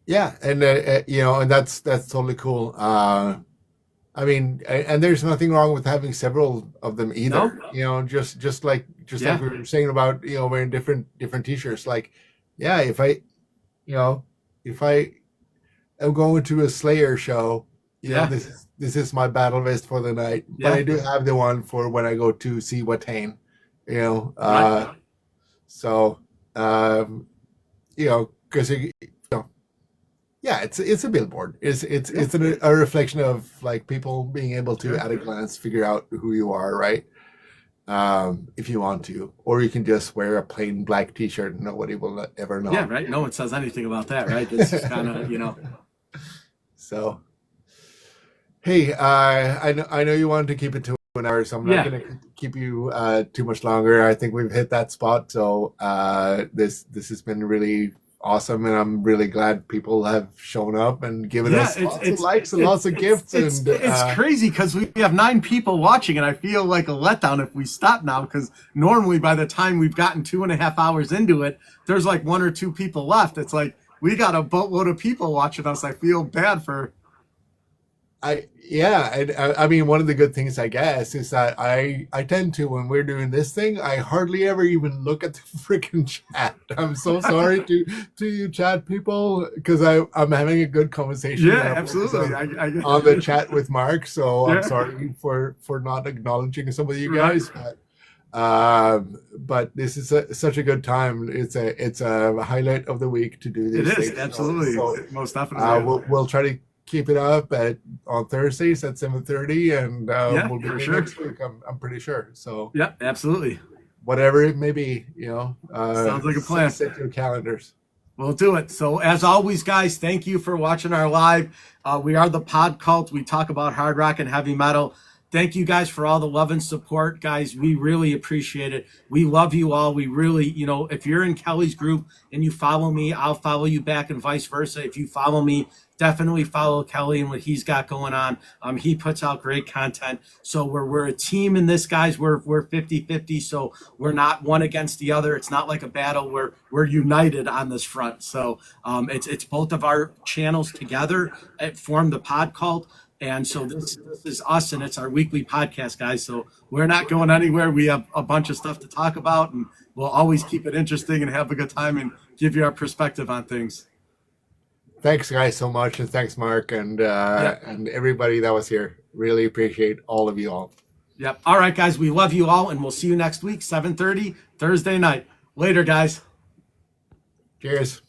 Yeah. And, and that's totally cool. I mean, and there's nothing wrong with having several of them either. Nope. Just like we were saying about, wearing different t-shirts. Like, yeah, if I am going to a Slayer show, this is my Battle Vest for the night. But I do have the one for when I go to see Watain, Right. So, because it's a billboard. It's a reflection of like people being able to at a glance figure out who you are, right? If you want to, or you can just wear a plain black T-shirt and nobody will ever know. Yeah, right. No one says anything about that, right? It's just kind of So, hey, I know you wanted to keep it to an hour, so I'm not going to keep you too much longer. I think we've hit that spot. So this has been really awesome, and I'm really glad people have shown up and given us lots of likes and lots of gifts. It's crazy because we have 9 people watching, and I feel like a letdown if we stop now, because normally by the time we've gotten 2.5 hours into it, there's like 1 or 2 people left. It's like we got a boatload of people watching us. I feel bad for. I mean, one of the good things, I guess, is that I tend to, when we're doing this thing, I hardly ever even look at the freaking chat. I'm so sorry to you chat people, because I'm having a good conversation. Yeah, absolutely. On the chat with Mark, so I'm sorry for not acknowledging some of you guys, but this is such a good time. It's a highlight of the week to do this. It is, absolutely. So, most definitely. We'll try to keep it up on Thursdays at 7:30, and we'll be here next week. I'm pretty sure. So yeah, absolutely. Whatever it may be, sounds like a plan. Set your calendars. We'll do it. So as always, guys, thank you for watching our live. We are the Pod Cult. We talk about hard rock and heavy metal. Thank you guys for all the love and support, guys. We really appreciate it. We love you all. We really, if you're in Kelly's group and you follow me, I'll follow you back and vice versa. If you follow me, definitely follow Kelly and what he's got going on. He puts out great content. So we're a team in this, guys. We're 50-50. So we're not one against the other. It's not like a battle. We're united on this front. So it's both of our channels together. It formed the Pod Cult. And so this is us, and it's our weekly podcast, guys. So we're not going anywhere. We have a bunch of stuff to talk about, and we'll always keep it interesting and have a good time and give you our perspective on things. Thanks, guys, so much, and thanks, Mark, and everybody that was here. Really appreciate all of you all. Yep. All right, guys. We love you all, and we'll see you next week, 7:30 Thursday night. Later, guys. Cheers.